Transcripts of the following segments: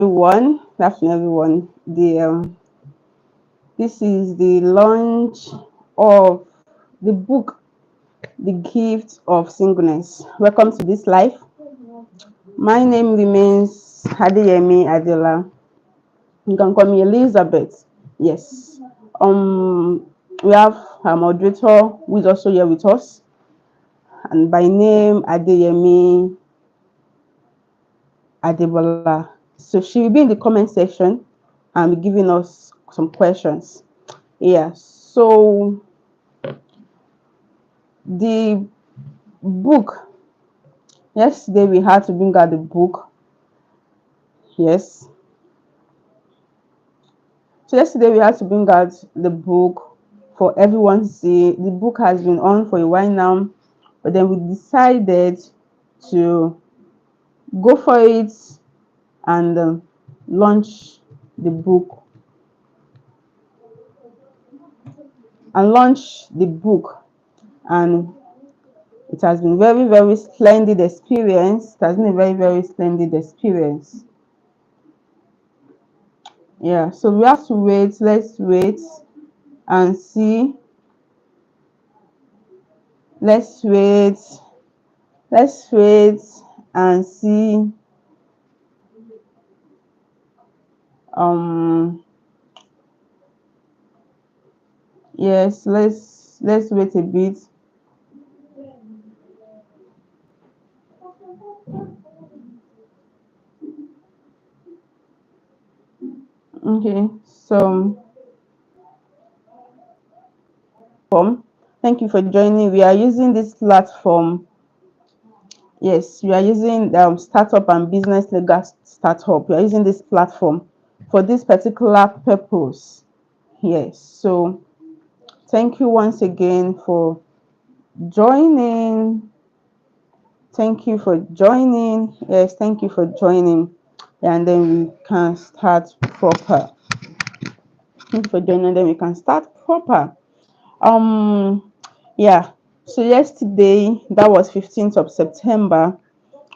everyone. Good afternoon, everyone. This is the launch of the book, The Gift of Singleness. Welcome to this life. My name remains Hadeyemi Adela. You can call me Elizabeth. Yes. We have our moderator who is also here with us, and by name Adeyemi Adebola. So she will be in the comment section and be giving us some questions. Yeah. So the book. Yesterday we had to bring out the book. Yes. So yesterday we had to bring out the book for everyone to see. The book has been on for a while now, but then we decided to go for it and launch the book launch the book. And it has been very splendid experience. It has been a very splendid experience. Yeah, so we have to wait. Let's wait and see. Let's wait. Let's wait and see. Um. Yes. Let's wait a bit. Okay. So, thank you for joining. We are using this platform. Yes, we are using startup and business legal startup. We are using this platform for this particular purpose. Yes. So, thank you once again for joining. Thank you for joining. Yes, thank you for joining. And then we can start proper. Thank you for joining, then we can start proper. Um, yeah. So yesterday, that was 15th of September,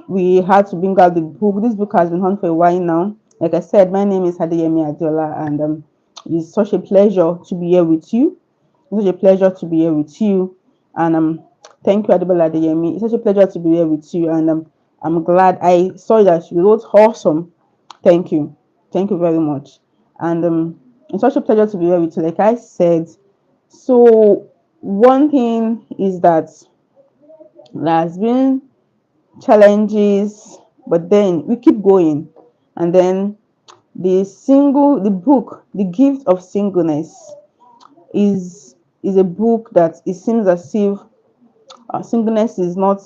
we had to bring out the book. This book has been on for a while now. Like I said, my name is Hadeyemi Adiola, and it's such a pleasure to be here with you. It's such a pleasure to be here with you. And thank you, Adebola Adeyemi. It's such a pleasure to be here with you. And I'm glad I saw that you wrote awesome. Thank you. Thank you very much. And it's such a pleasure to be here with you. Like I said, so one thing is that there has been challenges, but then we keep going. And then the book, The Gift of Singleness, is a book that it seems as if singleness is not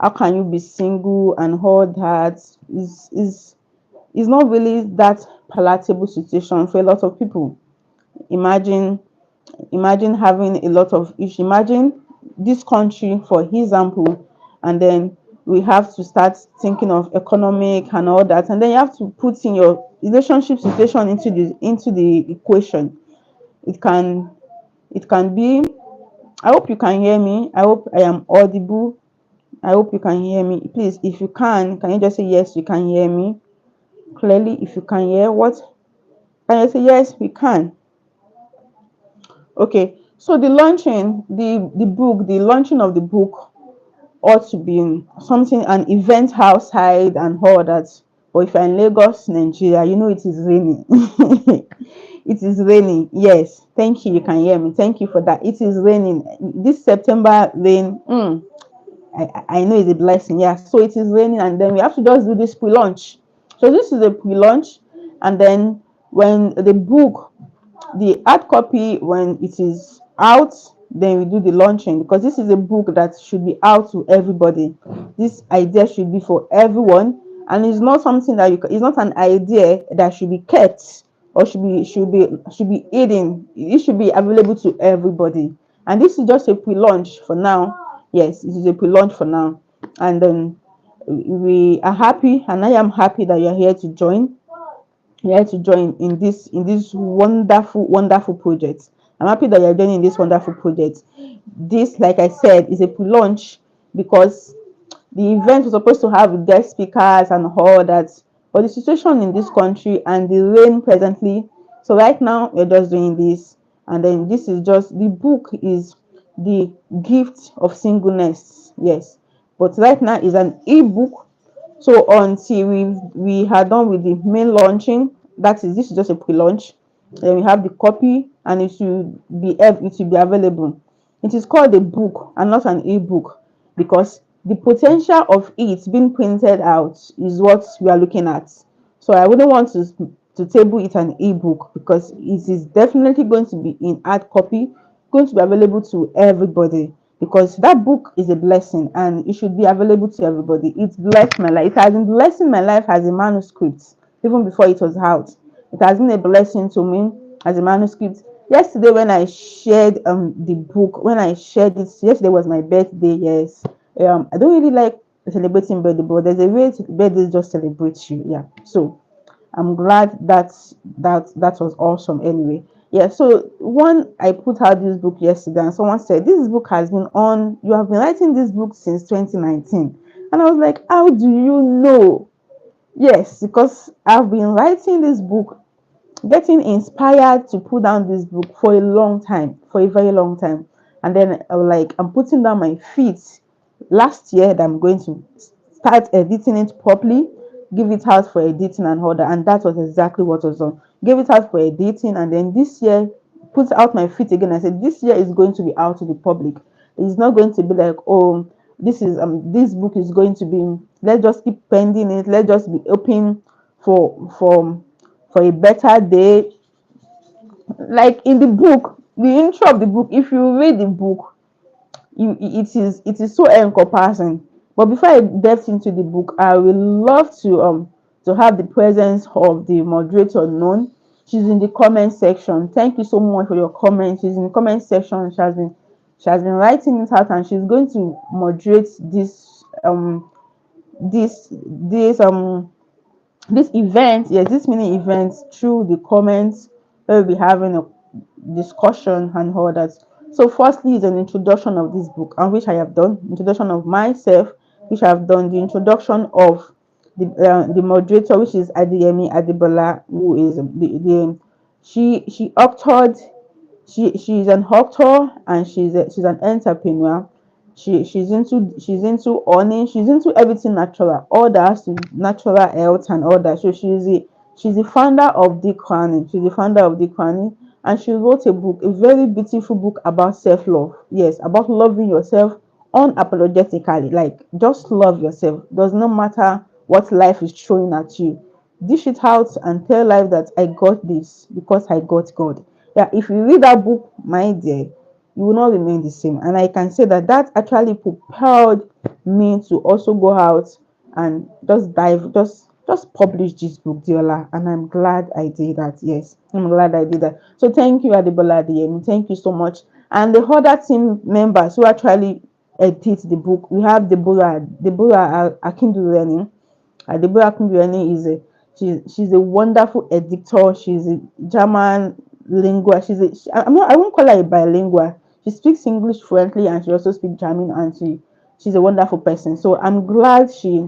how can you be single and all that is not really that palatable situation for a lot of people. Imagine imagine having a lot of issues. Imagine this country, for example, and then we have to start thinking of economic and all that, and then you have to put in your relationship situation into the equation. It can it can be. I hope you can hear me. I hope I am audible. I hope you can hear me. Please, if you can you just say yes, you can hear me clearly? If you can hear, what can you say? Yes, we can. Okay. So the launching of the book ought to be something, an event outside and all that. But if you're in Lagos, Nigeria, you know it is raining. It is raining. Yes. Thank you. You can hear me. Thank you for that. It is raining. This September rain. I know it's a blessing. Yeah. So it is raining, and then we have to just do this pre-launch. So this is a pre-launch, and then when the hard copy, when it is out, then we do the launching, because this is a book that should be out to everybody. This idea should be for everyone, and it's not something that it's not an idea that should be kept or should be hidden. It should be available to everybody. And this is just a pre-launch for now. Yes, it is a pre-launch for now. And then we are happy, and I am happy that you're here to join in this wonderful project. I'm happy that you're joining this wonderful project. This, like I said, is a pre-launch, because the event was supposed to have guest speakers and all that, but the situation in this country and the reign presently. So right now we're just doing this, and then this is just the book is the Gift of Singleness. Yes, but right now is an ebook. So until we had done with the main launching, that is, this is just a pre-launch. Then we have the copy, and it should be available. It is called a book and not an ebook, because the potential of it being printed out is what we are looking at. So I wouldn't want to table it an ebook, because it is definitely going to be in hard copy, going to be available to everybody, because that book is a blessing and it should be available to everybody. It blessed my life. It has been blessing my life as a manuscript even before it was out. It has been a blessing to me as a manuscript. Yesterday, when I shared the book, when I shared it, yesterday was my birthday. Yes, I don't really like celebrating birthday, but there's a way birthday just celebrates you. Yeah, so I'm glad that was awesome anyway. Yeah, so one I put out this book yesterday and someone said this book has been on, you have been writing this book since 2019. And I was like, how do you know? Yes, because I've been writing this book, getting inspired to put down this book for a long time, for a very long time. And then I'm putting down my feet last year that I'm going to start editing it properly, give it out for editing and all that. And that was exactly what was done. Give it out for editing, and then this year put out my feet again. I said this year is going to be out to the public. It's not going to be like, oh, this book is going to be, let's just keep pending it, let's just be open for a better day. Like in the book, the intro of the book, if you read the book, it is so encompassing. But before I delve into the book, I would love to have the presence of the moderator known. She's in the comment section. Thank you so much for your comments. She's in the comment section. She has been writing it out, and she's going to moderate this event, yes, this mini event through the comments. We'll be having a discussion and all that. So, firstly, is an introduction of this book, and which I have done. Introduction of myself, which I have done. The introduction of the moderator, which is Adeyemi Adebola, who is she authored, she's an author, and she's an entrepreneur. She's into owning, she's into everything natural, all that has to natural health and all that. So she's the founder of the Crowning. She's the founder of the Crowning, and she wrote a book, a very beautiful book about self-love. Yes, about loving yourself unapologetically. Like, just love yourself. Does not matter what life is throwing at you. Dish it out and tell life that I got this because I got God. Yeah, if you read that book, my dear, you will not remain the same. And I can say that actually propelled me to also go out and just publish this book, Diola. And I'm glad I did that. Yes, I'm glad I did that. So thank you, Adebola Adeyemi. Thank you so much. And the other team members who actually edit the book, we have Deborah Akinduleni. Deborah Kumbiani she's a wonderful editor. She's a German lingual. I won't call her a bilingual. She speaks English fluently, and she also speaks German, and she's a wonderful person. So I'm glad she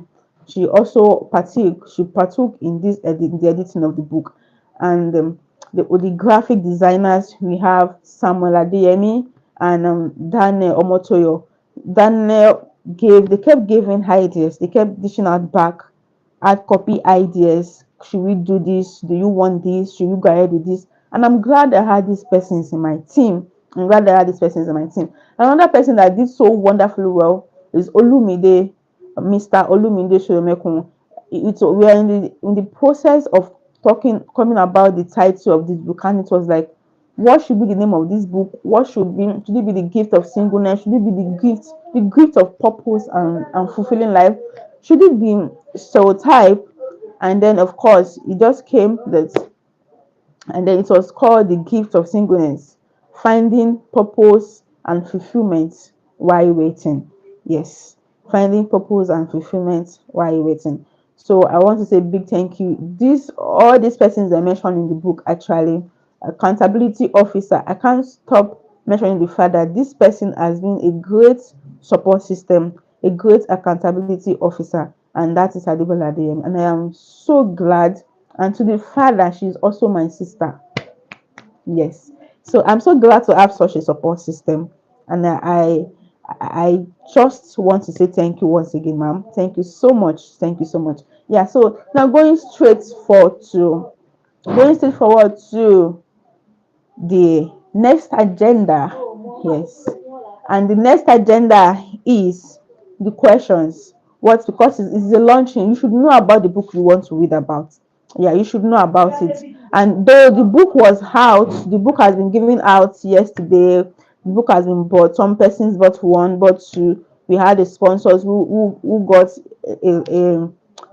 also partook in the editing of the book. And the graphic designers, we have Samuel Adeyemi and Daniel Omotoyo. They kept giving ideas, they kept dishing out back hard copy ideas. Should we do this? Do you want this? Should we go ahead with this? And I'm glad I had these persons in my team. I'm glad I had these persons in my team. Another person that did so wonderfully well is Olumide, Mr. Olumide Shoremekun. We are in the process of coming about the title of this book, and it was like, what should be the name of this book? Should it be the gift of singleness? Should it be the gift of purpose and fulfilling life? Should it be stereotype? And then of course it just came that, and then it was called the gift of singleness, finding purpose and fulfillment while waiting. Yes, finding purpose and fulfillment while waiting. So I want to say big thank you. All these persons I mentioned in the book, actually, accountability officer, I can't stop mentioning the fact that this person has been a great support system, a great accountability officer. and that is Adebola Adeyemi. And I am so glad. And to the fact that she's also my sister. Yes. So I'm so glad to have such a support system. And I just want to say thank you once again, ma'am. Thank you so much. Thank you so much. Yeah, so now going straight forward to the next agenda. Yes. And the next agenda is the questions. What? Because it's a launching. You should know about the book you want to read about. Yeah, you should know about it. And though the book was out, the book has been given out yesterday. The book has been bought. Some persons bought one, bought two. We had the sponsors who got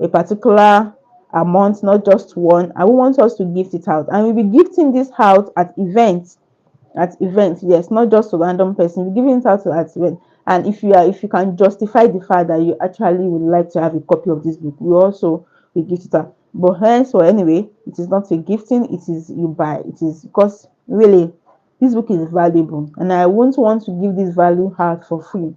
a particular amount, not just one. And we want us to gift it out. And we'll be gifting this out at events, yes, not just to random person. We're giving it out to at event. And if you can justify the fact that you actually would like to have a copy of this book, we gift it out. But hence or anyway, it is not a gifting, it is you buy. It is because really this book is valuable and I won't want to give this value out for free.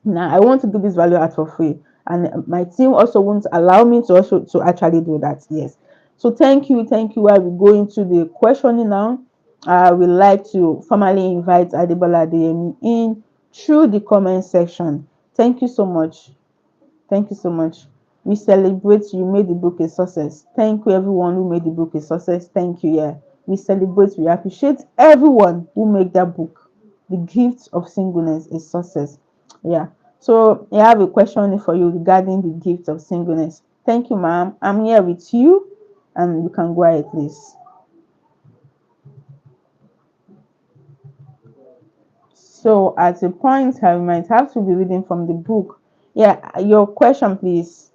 Now I want to give this value out for free, and my team also won't allow me to also to actually do that. Yes. So thank you. While we go into the questioning now, I would like to formally invite Adebola Adeyemi in through the comment section. Thank you so much. Thank you so much. We celebrate you made the book a success. Thank you everyone who made the book a success. Thank you. Yeah. We celebrate, we appreciate everyone who made that book, The Gift of Singleness, a success. Yeah. So I have a question for you regarding the gift of singleness. Thank you, ma'am. I'm here with you and you can go ahead, please. So at a point I might have to be reading from the book. Yeah, your question, please.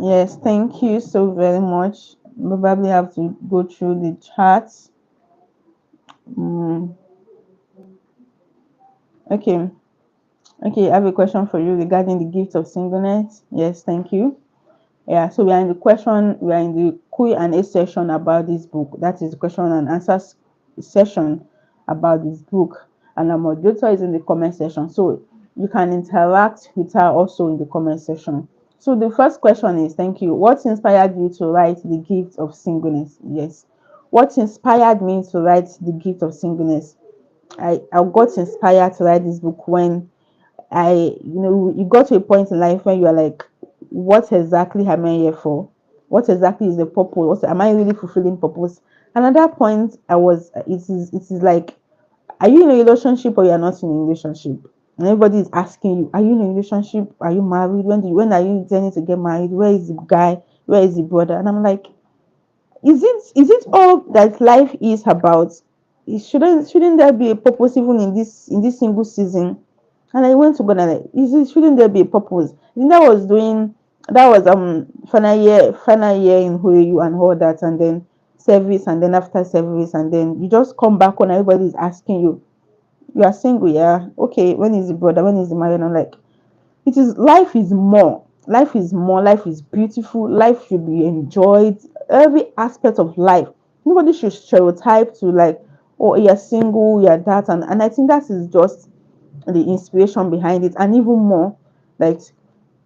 Yes, thank you so very much. Probably have to go through the charts. Mm, okay, okay. I have a question for you regarding the gift of singleness. Yes, thank you. Yeah, so we are in the Q&A session about this book. That is the question and answers session about this book. And our moderator is in the comment section. So you can interact with her also in the comment section. So the first question is, thank you. What inspired you to write The Gift of Singleness? Yes. What inspired me to write The Gift of Singleness? I got inspired to write this book when you got to a point in life when you are like, what exactly am I here for? What exactly is the purpose? Am I really fulfilling purpose? And at that point, it is like, are you in a relationship or you are not in a relationship? And everybody is asking you, are you in a relationship? Are you married? When are you intending to get married? Where is the guy? Where is the brother? And I'm like, is it all that life is about? Shouldn't there be a purpose even in this single season? And I went to God and shouldn't there be a purpose? Then that was final year in you and all that, and then service, and then after service, and then you just come back when everybody is asking you, you are single, yeah, okay, when is the brother, when is the marriage? And I'm like, it is life is more. Life is beautiful. Life should be enjoyed. Every aspect of life. Nobody should stereotype to like, oh, you're single, you're that, and I think that is just the inspiration behind it, and even more, like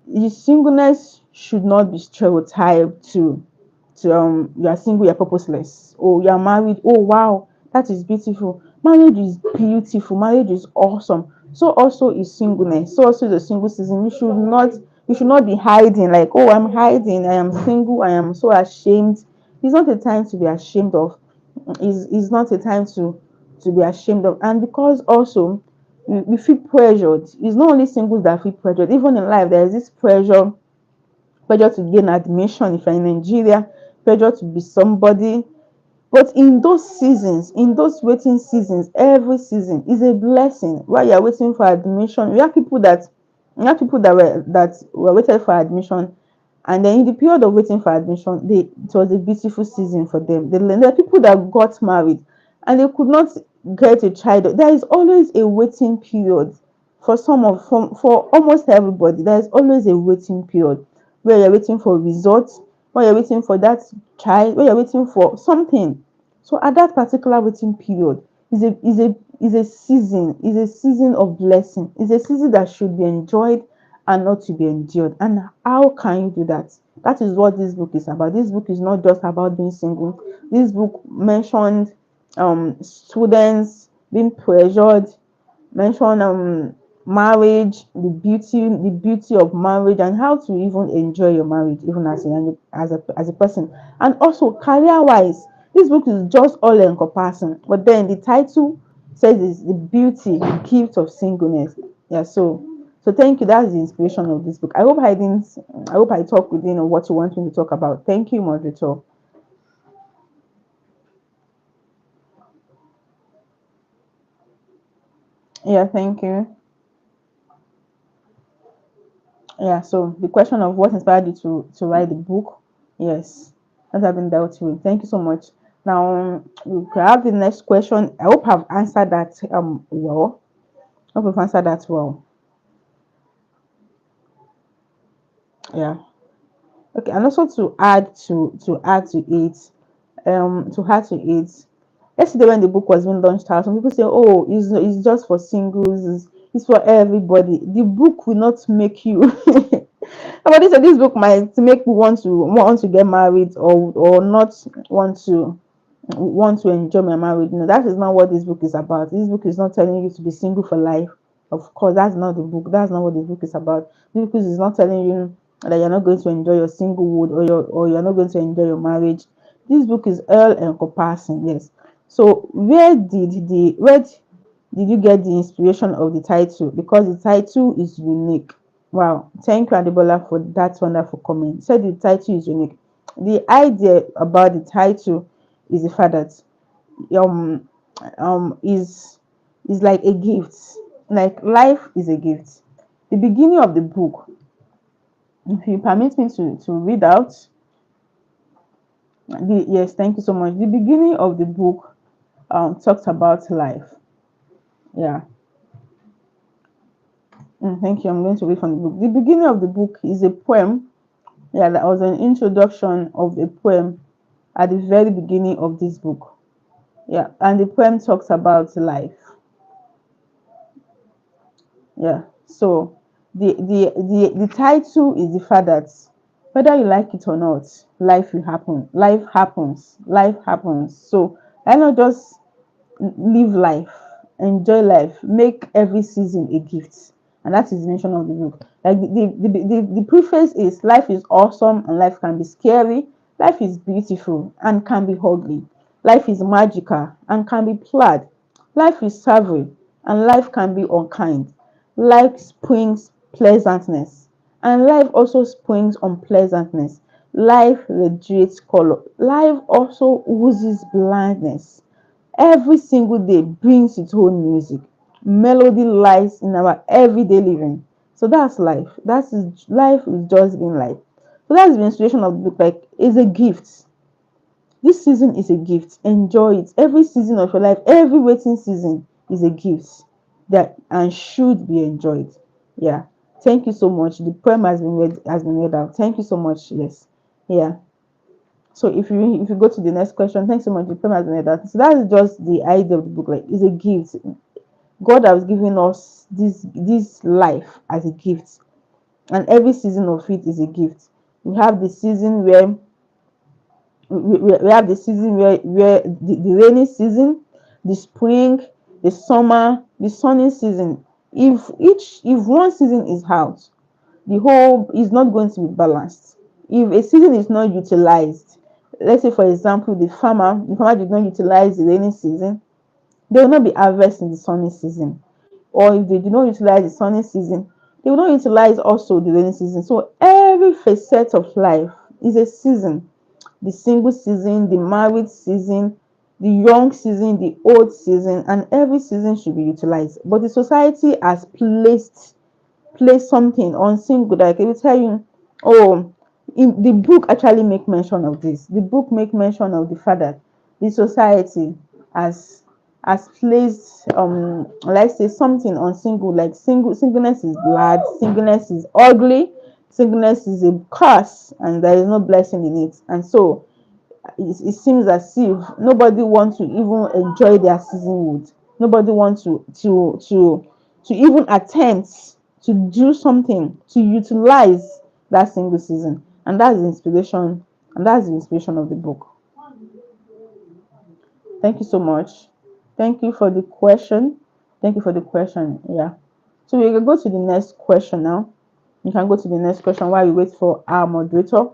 the singleness should not be stereotyped to you are single, you're purposeless. Oh, you're married. Oh wow, that is beautiful. Marriage is beautiful. Marriage is awesome. So also is singleness. So also is a single season. You should not be hiding like, oh, I'm hiding. I am single. I am so ashamed. It's not a time to be ashamed of. Is not a time to be ashamed of. And because also we feel pressured. It's not only singles that feel pressured. Even in life, there is this pressure to gain admission if you're in Nigeria, pressure to be somebody. But in those seasons, in those waiting seasons, every season is a blessing. While you're waiting for admission, we have people that were waited for admission, and then in the period of waiting for admission, it was a beautiful season for them. There are people that got married and they could not get a child. There is always a waiting period for almost everybody. There is always a waiting period where you're waiting for results, where you're waiting for that child, where you're waiting for something. So at that particular waiting period is a is a season, is a season of blessing, is a season that should be enjoyed and not to be endured. And how can you do that? That is what this book is about. This book is not just about being single. This book mentioned students being pressured, mention marriage, the beauty of marriage, and how to even enjoy your marriage even as a person. And also career wise, this book is just all encompassing, but then the title says it's the beauty, the gift of singleness. Yeah, so thank you. That's the inspiration of this book. I hope I talk within what you want me to talk about. Thank you, moderator. Yeah, thank you. Yeah, so the question of what inspired you to write the book, yes, that has been dealt with. Thank you so much. Now we could have the next question. I hope I've answered that well. I hope I've answered that well. Yeah. Okay, and also to add to it. Yesterday when the book was being launched out, some people say, "Oh, it's just for singles. It's for everybody." The book will not make you. Somebody said this book might make you want to get married or not want to enjoy my marriage. No, that is not what this book is about. This book is not telling you to be single for life. Of course, that's not the book. That's not what this book is about. This book is not telling you that you're not going to enjoy your singlehood or you're not going to enjoy your marriage. This book is all encompassing. Yes. So where did you get the inspiration of the title? Because the title is unique. Wow. Thank you, Adibola, for that wonderful comment. Said the title is unique. The idea about the title is the fact that um is like a gift. Like life is a gift. The beginning of the book, if you permit me to read out yes, thank you so much. The beginning of the book talks about life. Yeah. Thank you. I'm going to read from the book. The beginning of the book is a poem. Yeah, that was an introduction of a poem at the very beginning of this book. Yeah, and the poem talks about life. Yeah. So the title is the fact that whether you like it or not, life will happen. Life happens. Life happens. So I not just live life, enjoy life, make every season a gift. And that is the mission of the book. Like the preface is life is awesome and life can be scary. Life is beautiful and can be ugly. Life is magical and can be plaid. Life is savory and life can be unkind. Life springs pleasantness and life also springs unpleasantness. Life radiates color. Life also oozes blindness. Every single day brings its own music. Melody lies in our everyday living. So that's life. Life is just being life. So that's the inspiration of the book. Like it's a gift. This season is a gift. Enjoy it. Every season of your life, every waiting season is a gift that and should be enjoyed. Yeah. Thank you so much. The poem has been read out. Thank you so much. Yes. Yeah. So if you go to the next question, thanks so much. The poem has been read out. So that is just the idea of the book. Like it's a gift. God has given us this life as a gift, and every season of it is a gift. We have the season where we have the season where the rainy season, the spring, the summer, the sunny season. If one season is out, the whole is not going to be balanced. If a season is not utilized, let's say for example the farmer did not utilize the rainy season, they will not be harvesting the sunny season. Or if they do not utilize the sunny season, they will not utilize also the rainy season. So every facet of life is a season. The single season, the married season, the young season, the old season, and every season should be utilized. But the society has placed something on single. Like it will tell you, oh, in the book actually make mention of this. The book make mention of the fact that the society has has placed let's say something on single, like singleness is bad, singleness is ugly, singleness is a curse, and there is no blessing in it. And so it seems as if nobody wants to even enjoy their seasonhood. Nobody wants to even attempt to do something to utilize that single season. And that's the inspiration, and that's the inspiration of the book. Thank you so much. Thank you for the question. Thank you for the question. Yeah. So we can go to the next question now. You can go to the next question while we wait for our moderator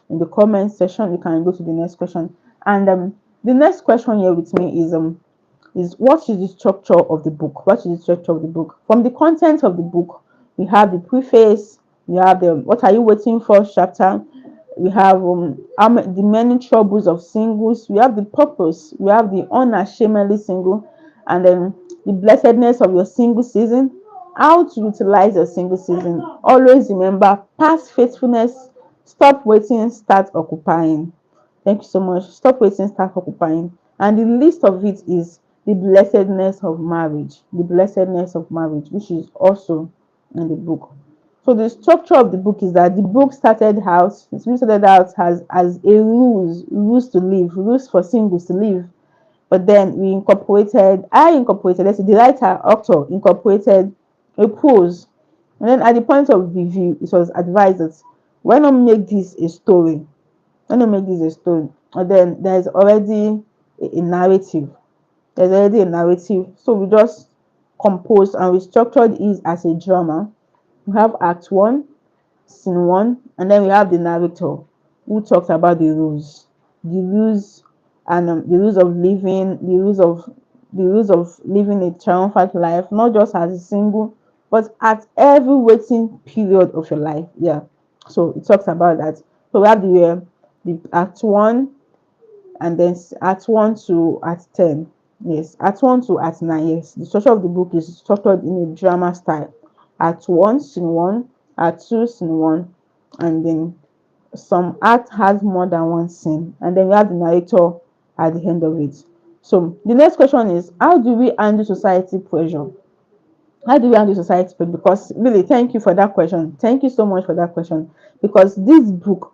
in the comment section. You can go to the next question. And the next question here with me is what is the structure of the book? What is the structure of the book? From the content of the book, we have the preface, we have the what are you waiting for chapter, we have the many troubles of singles, we have the purpose, we have the unashamedly single, and then the blessedness of your single season, how to utilize your single season. Always remember past faithfulness, stop waiting, start occupying. Thank you so much. Stop waiting, start occupying. And the list of it is the blessedness of marriage. The blessedness of marriage, which is also in the book. So the structure of the book is that the book started out as a rules to live, rules for singles to live. But then I incorporated, let's say the writer, author incorporated a prose. And then at the point of review, it was advised that why not make this a story? Why not make this a story? And then there's already a narrative. There's already a narrative. So we just composed and we structured it as a drama. We have Act 1, Scene 1, and then we have the narrator who talks about the rules, and the rules of living, the rules of living a triumphant life, not just as a single, but at every waiting period of your life. Yeah. So it talks about that. So we have the Act 1, and then Act 1 to Act 10. Yes, Act 1 to Act 9. Yes, the structure of the book is structured in a drama style. Act 1, Scene 1, Act 2, Scene 1, and then some act has more than one scene, and then we have the narrator at the end of it. So the next question is, how do we handle society pressure? How do we handle society pressure? Because really, thank you for that question. Thank you so much for that question. Because this book,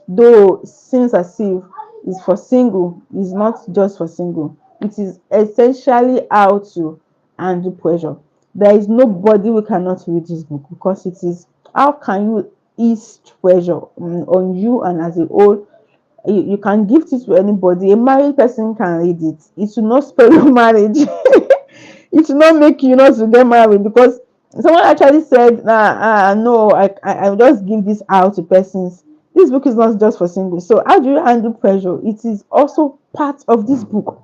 though seems as if it's for single, is not just for single. It is essentially how to handle pressure. There is nobody who cannot read this book, because it is how can you ease pressure on you, and as a whole you can gift it to anybody. A married person can read it. It will not spoil your marriage. It will not make you not to get married, because someone actually said, nah, no, I just give this out to persons. This book is not just for singles. So how do you handle pressure? It is also part of this book.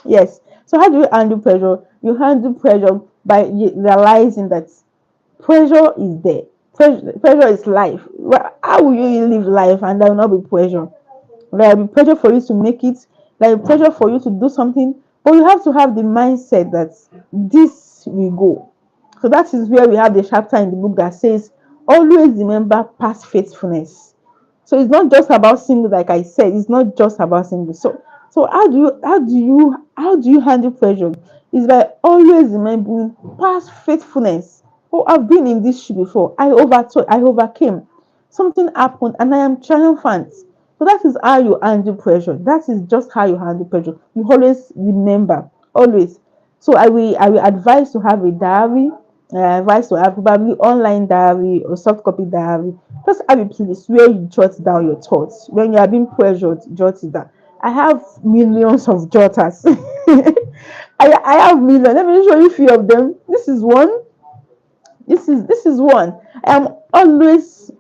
Yes. So how do you handle pressure? You handle pressure by realizing that pressure is there. Pressure is life. How will you live life and there will not be pressure? There will be pressure for you to make it. There will be pressure for you to do something. But you have to have the mindset that this will go. So that is where we have the chapter in the book that says, always remember past faithfulness. So it's not just about single, like I said, it's not just about single. So how do you handle pressure? It's by always remembering past faithfulness. Oh, I've been in this shoe before. I overcame. Something happened and I am triumphant. So that is how you handle pressure. That is just how you handle pressure. You always remember. Always. So I will advise to have a diary. Advise to have probably online diary or soft copy diary. Just have a place where you jot down your thoughts. When you are being pressured, jot it down. I have millions of jotters. I have millions. Let me show you a few of them. This is one. This is one. I am always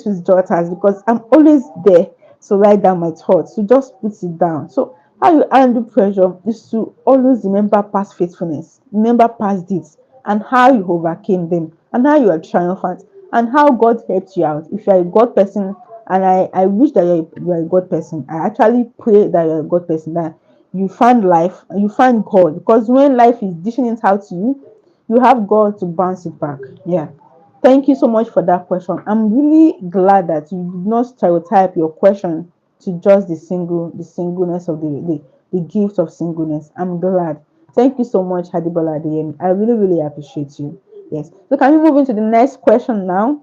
with daughters, because I'm always there to write down my thoughts, to just put it down. So how you handle pressure is to always remember past faithfulness, remember past deeds, and how you overcame them, and how you are triumphant, and how God helped you out. If you are a God person, and I wish that you are a God person, I actually pray that you're a God person, that you find life, you find God, because when life is dishing it out to you, you have God to bounce it back. Yeah. Thank you so much for that question. I'm really glad that you did not stereotype your question to just the singleness of the gift of singleness. I'm glad. Thank you so much, Hadibola Adeyemi. I really, really appreciate you. Yes. So can we move into the next question now?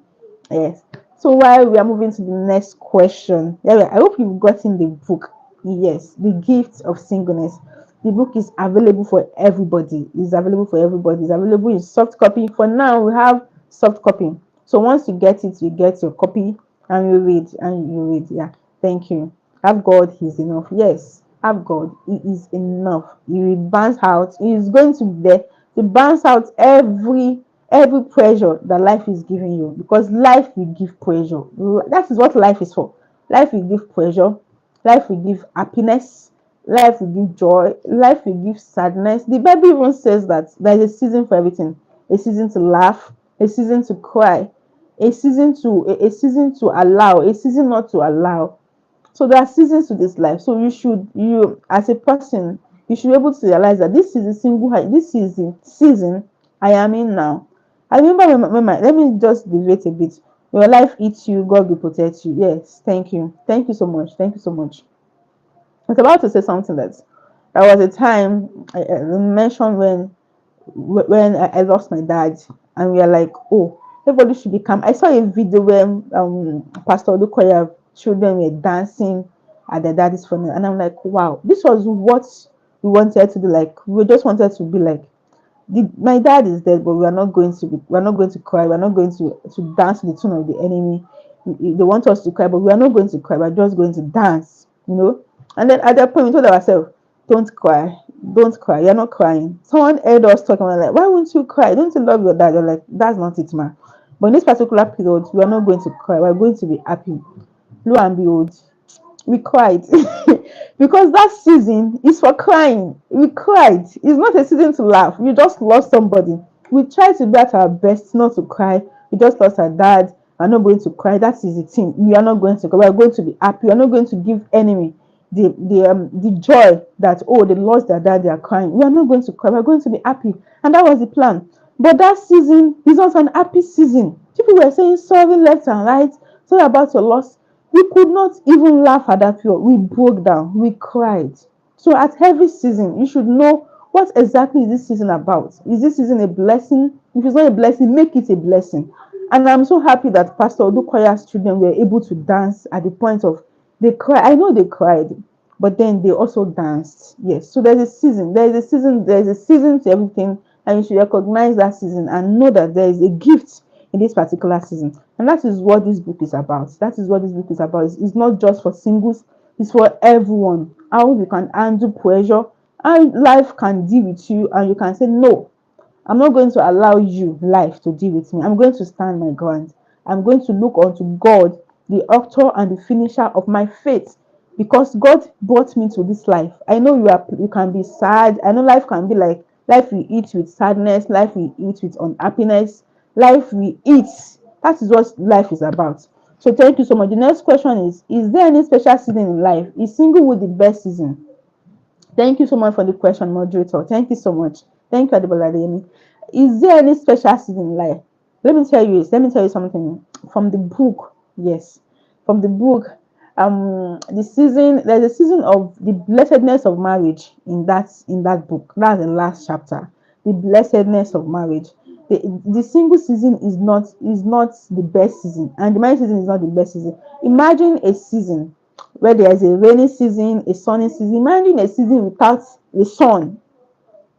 Yes. So while we are moving to the next question, yeah, I hope you've gotten the book. Yes, the gift of singleness. The book is available for everybody. It's available for everybody. It's available in soft copy. For now, we have soft copy. So once you get it, you get your copy and you read and you read. Yeah. Thank you. Have God, He's enough. Yes, have God, He is enough. He will bounce out. He is going to be there to bounce out every pressure that life is giving you, because life will give pressure. That is what life is for. Life will give pressure, life will give happiness, life will give joy, life will give sadness. The Bible even says that there is a season for everything. A season to laugh, a season to cry, a season to allow, a season not to allow. So there are seasons to this life. So you as a person, you should be able to realize that this is the season I am in now. I remember let me just deviate a bit. When your life eats you, God will protect you. Yes, thank you. Thank you so much. Thank you so much. I was about to say something that there was a time I mentioned when I lost my dad, and we are like, oh, everybody should be calm. I saw a video where Pastor Olukoya children were dancing at their daddy's funeral, and I'm like, wow, this was what we wanted to do. Like, we just wanted to be like, my dad is dead, but we're not going to cry. We're not going to dance to the tune of the enemy. They want us to cry, but we are not going to cry. We're just going to dance, you know. And then at that point, we told ourselves, don't cry, don't cry. You're not crying. Someone heard us talking. We're like, why won't you cry? Don't you love your dad? You're like, that's not it, man. But in this particular period, we are not going to cry. We're going to be happy. Lo and behold, we cried because that season is for crying. We cried. It's not a season to laugh. You just lost somebody. We try to be at our best not to cry. We just lost our dad. We're not going to cry. That is the thing. We are not going to cry. We're going to be happy. We're not going to give enemy the joy that, oh, they lost their dad, they are crying. We are not going to cry. We're going to be happy. And that was the plan. But that season is not an happy season. People were saying sorry left and right. Sorry about your loss. We could not even laugh at that period. We broke down. We cried. So at every season, you should know what exactly is this season about. Is this season a blessing? If it's not a blessing, make it a blessing. And I'm so happy that Pastor Odukoya's children were able to dance at the point of they cried. I know they cried, but then they also danced. Yes. So there's a season. There's a season to everything, and you should recognize that season and know that there is a gift in this particular season. And that is what this book is about. That is what this book is about. It's not just for singles, it's for everyone. How you can handle pressure and life can deal with you, and you can say, no, I'm not going to allow you, life, to deal with me. I'm going to stand my ground. I'm going to look unto God, the author and the finisher of my faith, because God brought me to this life. I know you can be sad. I know life can be like life we eat with sadness, life we eat with unhappiness, life we eat. That is what life is about. So thank you so much. The next question is there any special season in life? Is single with the best season? Thank you so much for the question, moderator. Thank you so much. Thank you, Adebalademi. Is there any special season in life? Let me tell you something from the book. Yes, from the book. There's a season of the blessedness of marriage in that book. That's the last chapter. The blessedness of marriage. The single season is not the best season, and the marriage season is not the best season. Imagine a season where there is a rainy season, a sunny season. Imagine a season without the sun.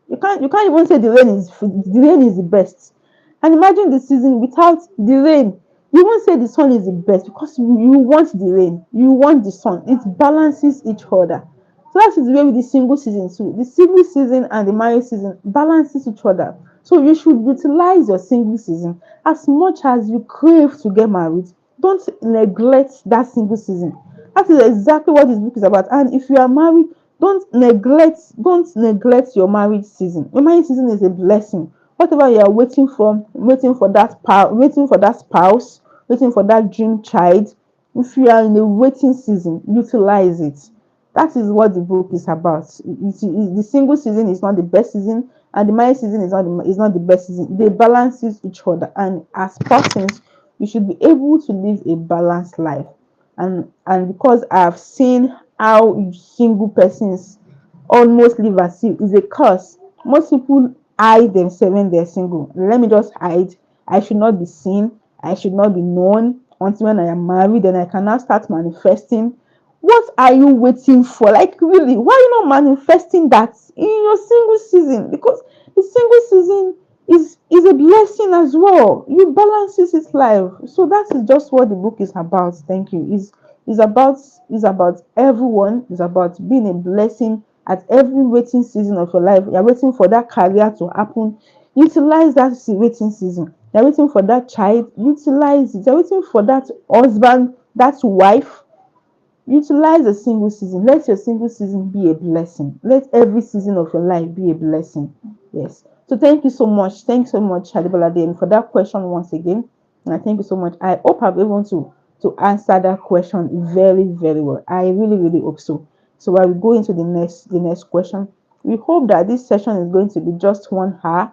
You can't even say the rain is the best. And imagine the season without the rain. You won't say the sun is the best because you want the rain, you want the sun. It balances each other. So that is the way with the single season too. The single season and the marriage season balances each other. So you should utilize your single season as much as you crave to get married. Don't neglect that single season. That is exactly what this book is about. And if you are married, don't neglect your marriage season. Your marriage season is a blessing. Whatever you are waiting for that spouse, waiting for that dream child. If you are in a waiting season, utilize it. That is what the book is about. The single season is not the best season, and the marriage season is not the best season. They balances each other, and as persons, you should be able to live a balanced life. And because I've seen how single persons almost live as if it's a curse. Most people hide themselves when they're single. Let me just hide. I should not be seen. I should not be known until when I am married. Then I can now start manifesting. What are you waiting for? Like, really, why are you not manifesting that in your single season? Because the single season is a blessing as well. You balances its life. So that is just what the book is about. Thank you. Is about is about everyone. It's about being a blessing at every waiting season of your life. You're waiting for that career to happen. Utilize that waiting season. You're waiting for that child. Utilize it. You're waiting for that husband, that wife. Utilize a single season. Let your single season be a blessing. Let every season of your life be a blessing. Yes. So thank you so much. Thanks so much, Hadibola Den, for that question once again. And I thank you so much. I hope I've been able to answer that question very, very well. I really, really hope so. So while we go into the next question, we hope that this session is going to be just 1 hour.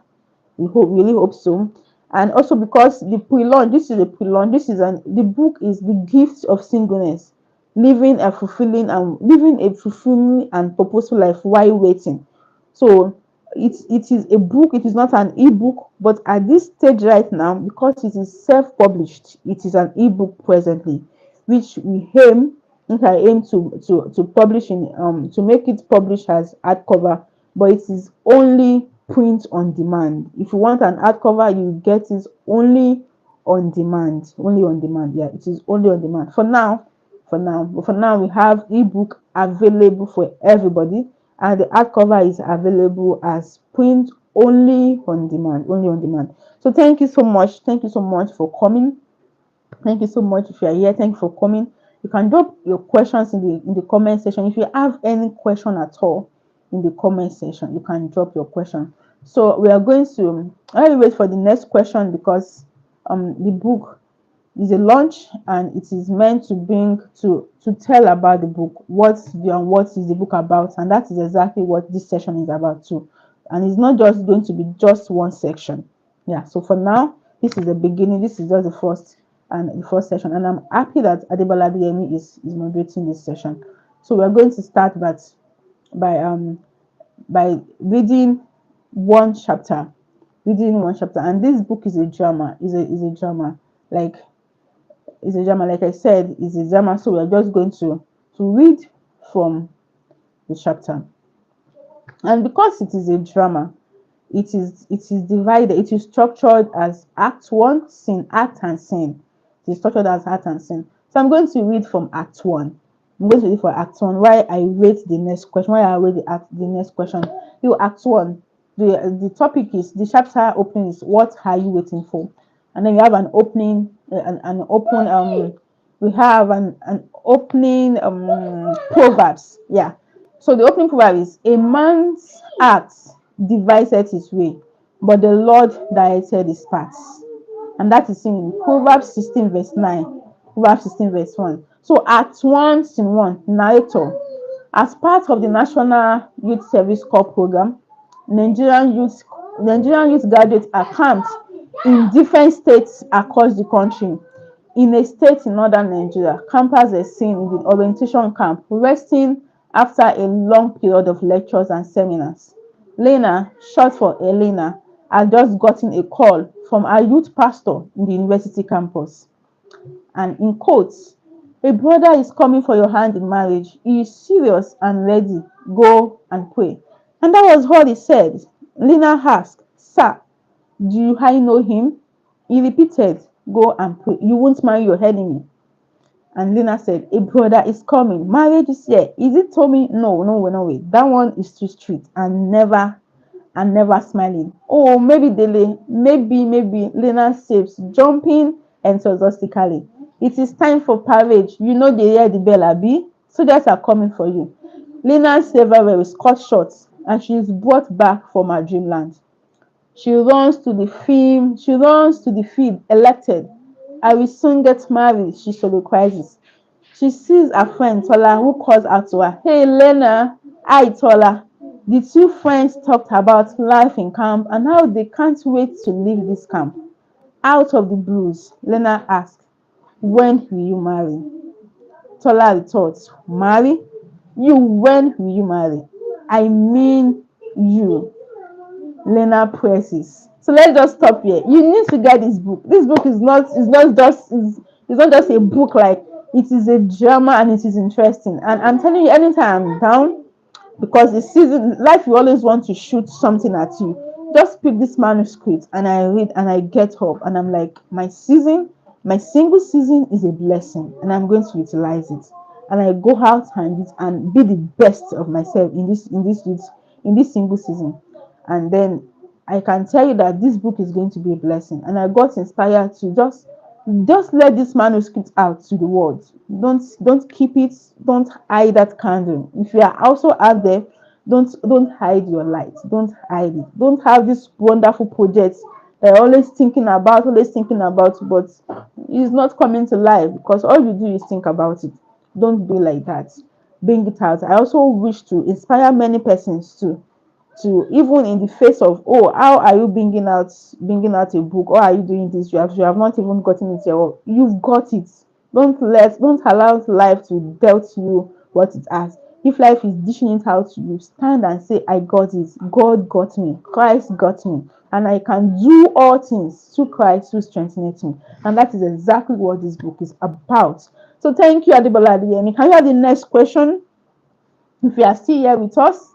We hope, really hope so. And also because the pre-launch, this is a pre-launch. The book is The Gift of Singleness, living a fulfilling and purposeful life while waiting. So it is a book. It is not an ebook, but at this stage right now, because it is self-published, it is an ebook presently, which I aim to publish to make it published as hardcover, but it is only print on demand. If you want an hardcover, you get it only on demand. Only on demand. Yeah, it is only on demand for now. But for now, we have ebook available for everybody, and the hardcover is available as print only on demand. Only on demand. So thank you so much. Thank you so much for coming. Thank you so much. If you are here, thank you for coming. You can drop your questions in the comment section. If you have any question at all in the comment section, you can drop your question. So we are going to I'll wait for the next question, because the book is a launch, and it is meant to tell about the book, what is the book about, and that is exactly what this session is about too. And it's not just going to be just one section. Yeah, so for now, this is the beginning. This is just the first session, and I'm happy that Adebola Adeyemi is moderating this session. So we're going to start by reading one chapter. And this book is a drama. Is a drama. Like it's a drama, like I said, it's a drama. So we're just going to read from the chapter. And because it is a drama, it is divided, it is structured as act one, scene, act and scene. It is structured as act and scene. So I'm going to read from act one. I'm going to read for act one. Why I rate the next question, why I rate the next question. You act one. The topic is, the chapter opening is, what are you waiting for? And then you have an opening, an open we have an opening proverbs. Yeah. So the opening proverb is, a man's heart devised his way, but the Lord directed his paths. And that is in Proverbs 16 verse 9. Proverbs 16 verse 1. So Act 1 scene 1, narrator. As part of the National Youth Service Corps program, Nigerian youth graduates are camped in different states across the country. In a state in northern Nigeria, campers are seen in the orientation camp, resting after a long period of lectures and seminars. Lena, short for Elena, had just gotten a call from her youth pastor in the university campus. And in quotes, a brother is coming for your hand in marriage. He is serious and ready. Go and pray. And that was all he said. Lena asked, Sir, do I know him? He repeated, Go and pray. You won't marry your enemy. And Lena said, a brother is coming. Marriage is here. Is it Tommy? No, no, no way. That one is too strict and never smiling. Oh, maybe Dele, maybe Lena saves, jumping enthusiastically. It is time for parade. You know they hear the bell, Abi. Soldiers are coming for you. Lena's saver was cut short, and she is brought back from her dreamland. She runs to the field, elected. I will soon get married, she soliloquizes. She sees her friend Tola, who calls out to her, Hey Lena, hi Tola. The two friends talked about life in camp and how they can't wait to leave this camp. Out of the blues, Lena asked, When will you marry? Tola retorts, Marry? You, when will you marry? I mean you. Lena presses. So let's just stop here. You need to get this book. This book is not just a book like It is a drama and it is interesting. And I'm telling you, anytime I'm down, because the season life, you always want to shoot something at you. Just pick this manuscript and I read and I get up and I'm like, my single season is a blessing and I'm going to utilize it. And I go out and be the best of myself in this single season. And then I can tell you that this book is going to be a blessing. And I got inspired to just let this manuscript out to the world. Don't keep it. Don't hide that candle. If you are also out there, don't hide your light. Don't hide it. Don't have this wonderful project that you're always thinking about, but it's not coming to life because all you do is think about it. Don't be like that. Bring it out. I also wish to inspire many persons too, to even in the face of, oh, how are you bringing out a book, or are you doing this, you have not even gotten it yet. Well, you've got it. Don't allow life to dealt you what it has. If life is dishing it out to you, stand and say, I got it. God got me. Christ got me, and I can do all things through Christ who strengthens me. And that is exactly what this book is about. So thank you, Adibola Adeyemi. Can you have the next question? If you are still here with us,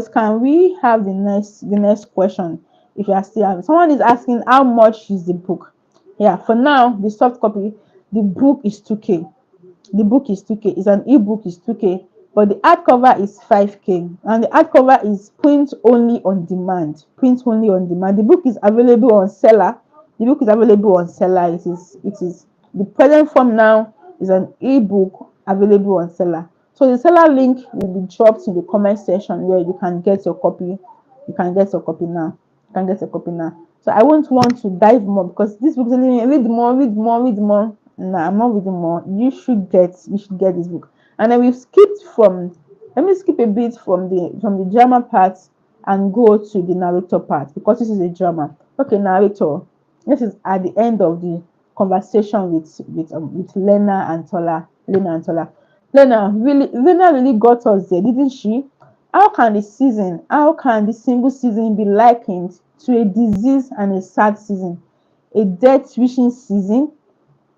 can we have the next question? If you are still having, someone is asking how much is the book? Yeah, for now, the soft copy, the book is 2K. The book is 2K. It's an ebook, is 2K, but the hardcover is 5K. And the hardcover is print only on demand. Print only on demand. The book is available on seller. The book is available on seller. It is the present form now is an ebook available on seller. So the seller link will be dropped in the comment section where you can get your copy. You can get your copy now. You can get your copy now. So I won't want to dive more because this book is telling me read more, read more, read more. No, I'm not reading more. You should get this book. And then let me skip a bit from the drama part and go to the narrator part because this is a drama. Okay, narrator. This is at the end of the conversation with Lena and Tola. Lena really got us there, didn't she? How can the single season be likened to a disease and a sad season, a death wishing season?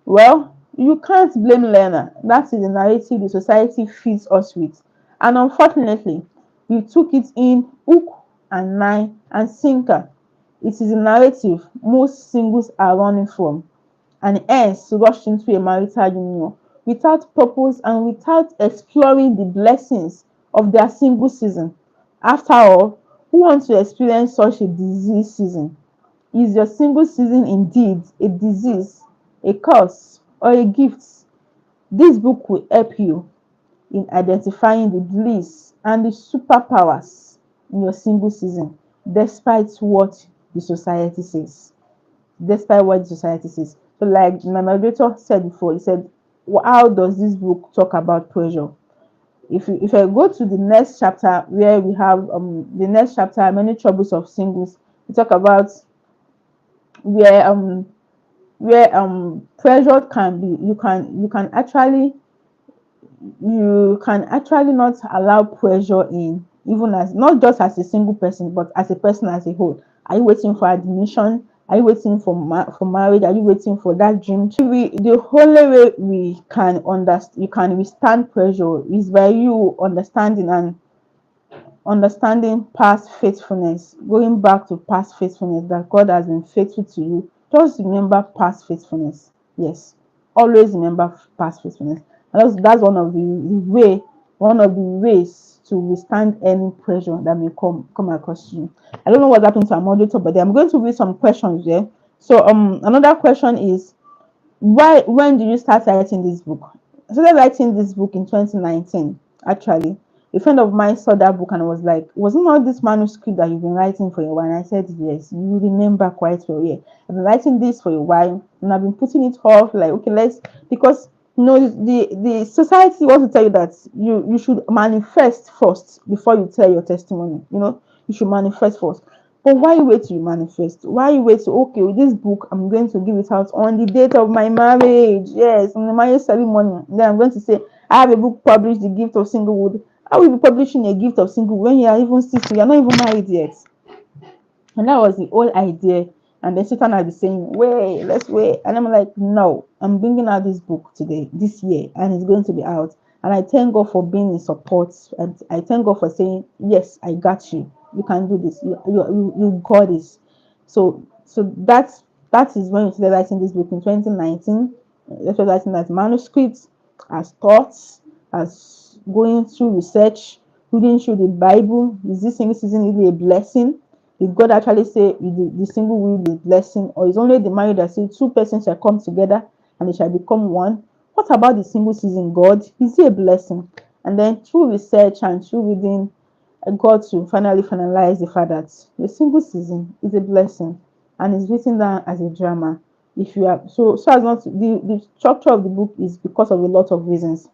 Well, you can't blame Lena. That is the narrative the society feeds us with. And unfortunately, we took it in hook and line and sinker. It is a narrative most singles are running from, and hence rushed into a marital union without purpose and without exploring the blessings of their single season. After all, who wants to experience such a disease season? Is your single season indeed a disease, a curse, or a gift? This book will help you in identifying the bliss and the superpowers in your single season, despite what the society says. Despite what the society says. So, like my moderator said before, he said, how does this book talk about pressure? If I go to the next chapter where we have the next chapter, many troubles of singles, we talk about where pressure can be, you can actually not allow pressure in, even as not just as a single person but as a person as a whole. Are you waiting for admission? Are you waiting for marriage? Are you waiting for that dream? The only way we can understand, you can withstand pressure is by you understanding past faithfulness, going back to past faithfulness, that God has been faithful to you. Just remember past faithfulness. Yes, always remember past faithfulness. And that's one of the ways to withstand any pressure that may come across you. I don't know what happened to our moderator, but I'm going to read some questions there. So another question is, when did you start writing this book? I started writing this book in 2019. Actually, a friend of mine saw that book and was like, wasn't all this manuscript that you've been writing for a while? And I said, yes. You remember quite well. Yeah, I've been writing this for a while and I've been putting it off, like, okay, because the society wants to tell you that you should manifest first before you tell your testimony. You should manifest first. But why wait till you manifest? Why wait to, okay, with this book, I'm going to give it out on the date of my marriage. Yes, on the marriage ceremony. Then I'm going to say, I have a book published, The Gift of Singlehood. I will be publishing a Gift of Singlehood when you are even still, you're not even married yet. And that was the whole idea And then Satan has been saying, wait, let's wait. And I'm like, no, I'm bringing out this book today, this year, and it's going to be out. And I thank God for being in support. And I thank God for saying, yes, I got you. You can do this. You got this. So that is when we started writing this book in 2019. Let's writing as manuscripts, as thoughts, as going through research, reading through the Bible. Is this single season really a blessing? Did God actually say the single will be a blessing, or is only the married that say two persons shall come together and they shall become one? What about the single season, God? Is it a blessing? And then through research and through reading, I got to finally finalize the fact that the single season is a blessing and is written down as a drama. If you are so as not to, the structure of the book is because of a lot of reasons.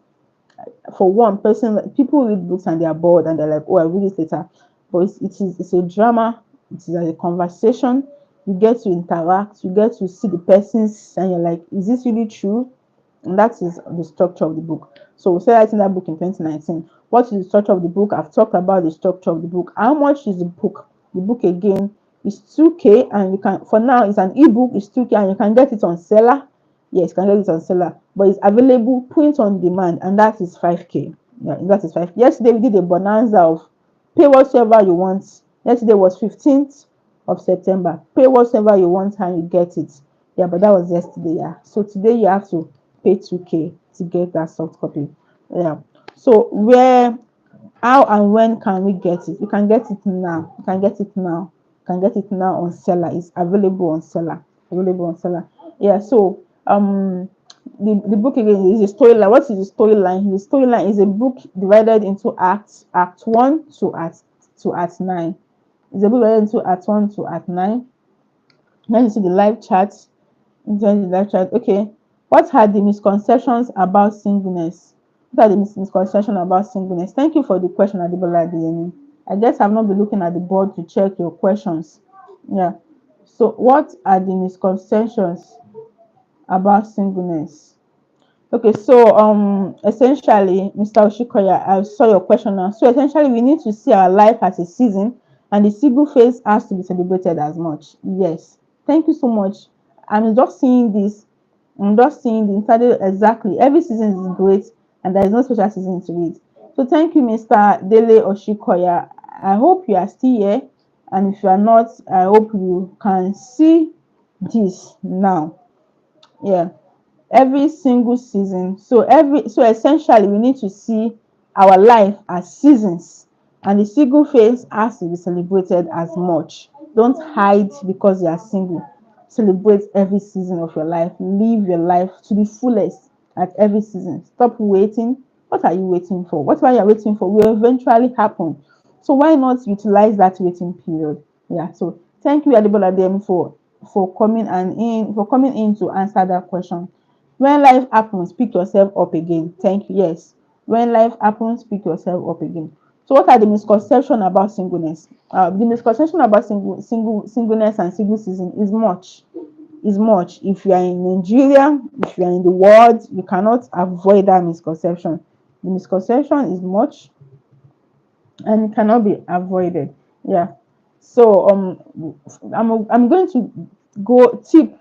For one person, people read books and they are bored and they're like, oh, I read it later. But it's a drama. It is a conversation. You get to interact, you get to see the persons, and you're like, is this really true? And that is the structure of the book. So we started writing that book in 2019. What is the structure of the book? I've talked about the structure of the book. How much is the book? The book again is 2K, and you can, for now it's an ebook, it's 2K, and you can get it on seller. Yes, you can get it on seller, but it's available print on demand, and that is 5K. Yeah, that is 5K. Yesterday we did a bonanza of pay whatever you want. Yesterday was 15th of September. Pay whatever you want and you get it. Yeah, but that was yesterday. Yeah. So today you have to pay 2K to get that soft copy. Yeah. So where, how and when can we get it? You can get it now. You can get it now. You can get it now on seller. It's available on seller. Available on seller. Yeah. So the book again is a storyline. What is the storyline? The storyline is a book divided into acts. Act 1 to act 9. It's a book divided into act 1 to act 9. Then you see the live chat. Okay. What are the misconceptions about singleness? What are the misconceptions about singleness? Thank you for the question, Adibola Adeyemi. I guess I've not been looking at the board to check your questions. Yeah. So, what are the misconceptions about singleness? Okay, so essentially, Mr. Oshikoya, I saw your question now. So essentially, we need to see our life as a season, and the single phase has to be celebrated as much. Yes, thank you so much. I'm just seeing this. I'm just seeing the entire exactly. Every season is great, and there is no special season to it. So thank you, Mr. Dele Oshikoya. I hope you are still here, and if you are not, I hope you can see this now. Yeah, every single season. So essentially we need to see our life as seasons, and the single phase has to be celebrated as much. Don't hide because you are single. Celebrate every season of your life. Live your life to the fullest at every season. Stop waiting. What are you waiting for? Whatever you're waiting for will eventually happen. So why not utilize that waiting period? Yeah. So thank you, Adebola Dem, for coming in to answer that question. When life happens, pick yourself up again. Thank you. Yes. When life happens, pick yourself up again. So what are the misconceptions about singleness? The misconception about singleness and single season is much. Is much. If you are in Nigeria, if you are in the world, you cannot avoid that misconception. The misconception is much and it cannot be avoided. Yeah. So I'm going to go tip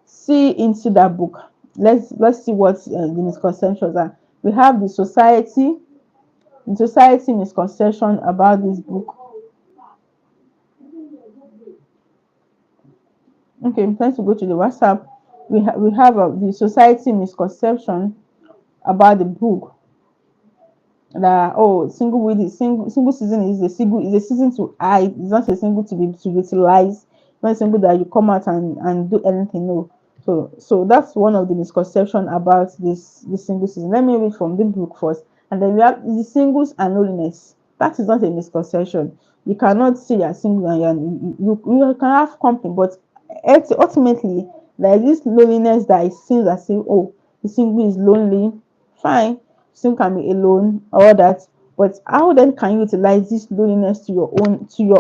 see into that book. Let's see what the misconceptions are. We have the society misconception about this book. Okay, I'm trying to go to the WhatsApp. We have the society misconception about the book, that oh, single season is a season to hide. It's not a single to utilize. Not a single that you come out and do anything. No. So that's one of the misconception about this single season. Let me read from the book first, and then we have the singles and loneliness. That is not a misconception. You cannot say you're single and you can have company, but ultimately there is this loneliness that it seems as if, oh, the single is lonely. Fine, still can be alone, all that. But how then can you utilize this loneliness to your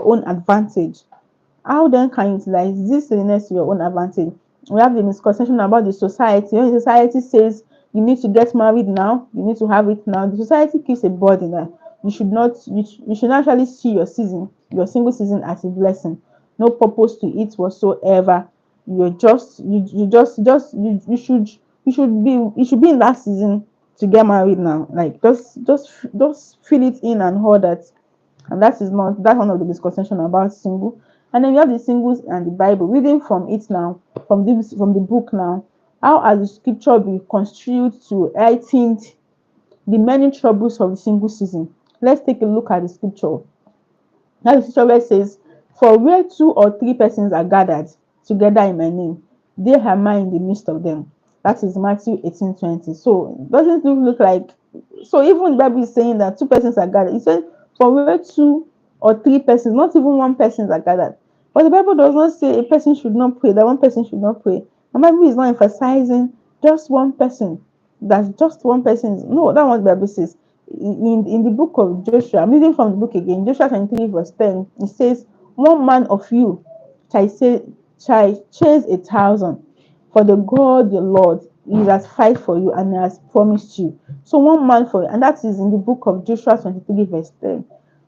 own advantage? How then can you utilize this loneliness to your own advantage? We have the misconception about the society. When the society says you need to get married now, you need to have it now, the society keeps a burden that you should not you should actually see your single season as a blessing. no purpose to it whatsoever. You're just you should be in that season to get married now. Like just fill it in and all that. And that is not that's one of the discussion about single. And then you have the singles and the Bible. Reading from it now, from the book now, how has the scripture been construed to heighten the many troubles of the single season? Let's take a look at the scripture. Now the scripture where it says, "For where two or three persons are gathered together in my name, there am I in the midst of them." That is Matthew 18:20. So doesn't it look like, so even the Bible is saying that two persons are gathered. It says, "For where two or three persons," not even one person are gathered. But the Bible does not say a person should not pray, that one person should not pray. The Bible is not emphasizing just one person. That's just one person. No, that's what the Bible says. In the book of Joshua, I'm reading from the book again, Joshua 23, verse 10, it says, "One man of you shall chase 1,000, for the God your Lord is has fight for you and has promised you." So one man for you, and that is in the book of Joshua 23, verse 10.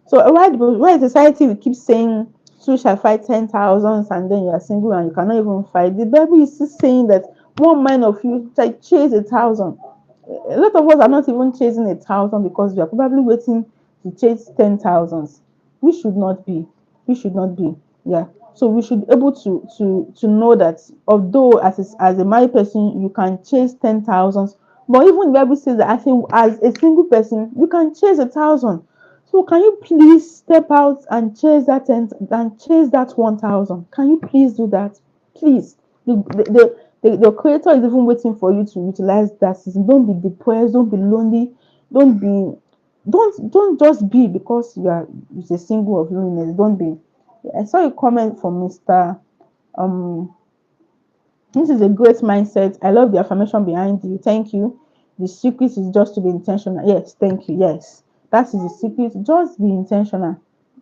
So why society we keep saying two shall fight 10,000 and then you are single and you cannot even fight? The Bible is still saying that one man of you shall chase 1,000. A lot of us are not even chasing 1,000 because we are probably waiting to chase 10,000. We should not be. We should not be. Yeah. So we should be able to know that although as a married person you can chase 10,000, but even the Bible says that as a single person you can chase 1,000. So can you please step out and chase that 10 and chase that 1,000? Can you please do that? Please. The creator is even waiting for you to utilize that season. Don't be depressed, don't be lonely, don't be don't just be because you are a single of loneliness. Don't be. I saw a comment from Mr. Um this is a great mindset. I love the affirmation behind you. Thank you. The secret is just to be intentional. Yes, thank you. Yes, that is the secret. Just be intentional.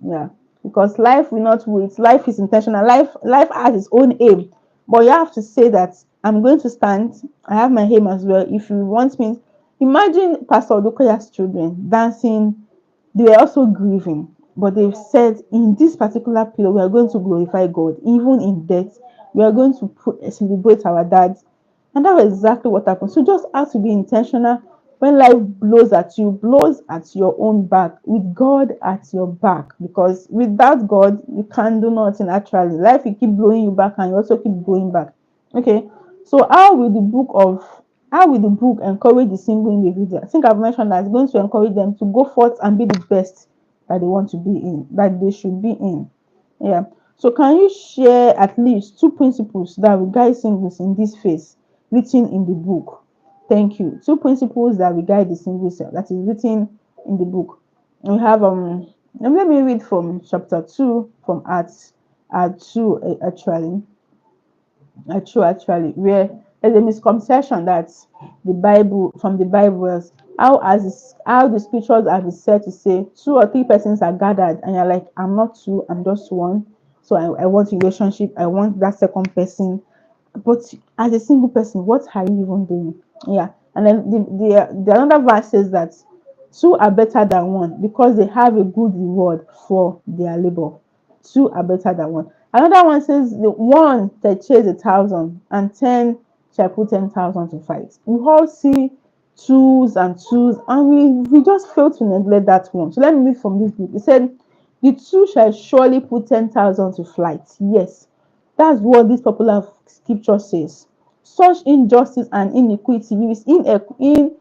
Yeah, because life will not wait. Life is intentional. Life has its own aim, but you have to say that I'm going to stand. I have my aim as well. If you want me, imagine Pastor Odukoya's children dancing. They were also grieving, but they've said in this particular period we are going to glorify God even in death. We are going to celebrate our dad, and that was exactly what happened. So just have to be intentional. When life blows at your own back, with God at your back, because without God you can't do nothing. Actually, life will keep blowing you back and you also keep going back. Okay, so how will the book encourage the single individual? I think I've mentioned that it's going to encourage them to go forth and be the best that they want to be in, that they should be in. Yeah. So can you share at least two principles that will guide singles in this phase written in the book? Thank you. Two principles that will guide the singles that is written in the book. We have let me read from chapter 2 from Art 2 actually, where there's a misconception that the Bible is how the scriptures have been said to say two or three persons are gathered, and you're like, I'm not two, I'm just one. So I want relationship, I want that second person. But as a single person, what are you even doing? Yeah. And then the another verse says that two are better than one because they have a good reward for their labor. Two are better than one. Another one says the one that chase 1,000 and 10 shall put 10,000 to fight. We all see twos, and we just fail to neglect that one. So let me read from this book. It said, "The two shall surely put 10,000 to flight." Yes, that's what this popular scripture says. Such injustice and inequity,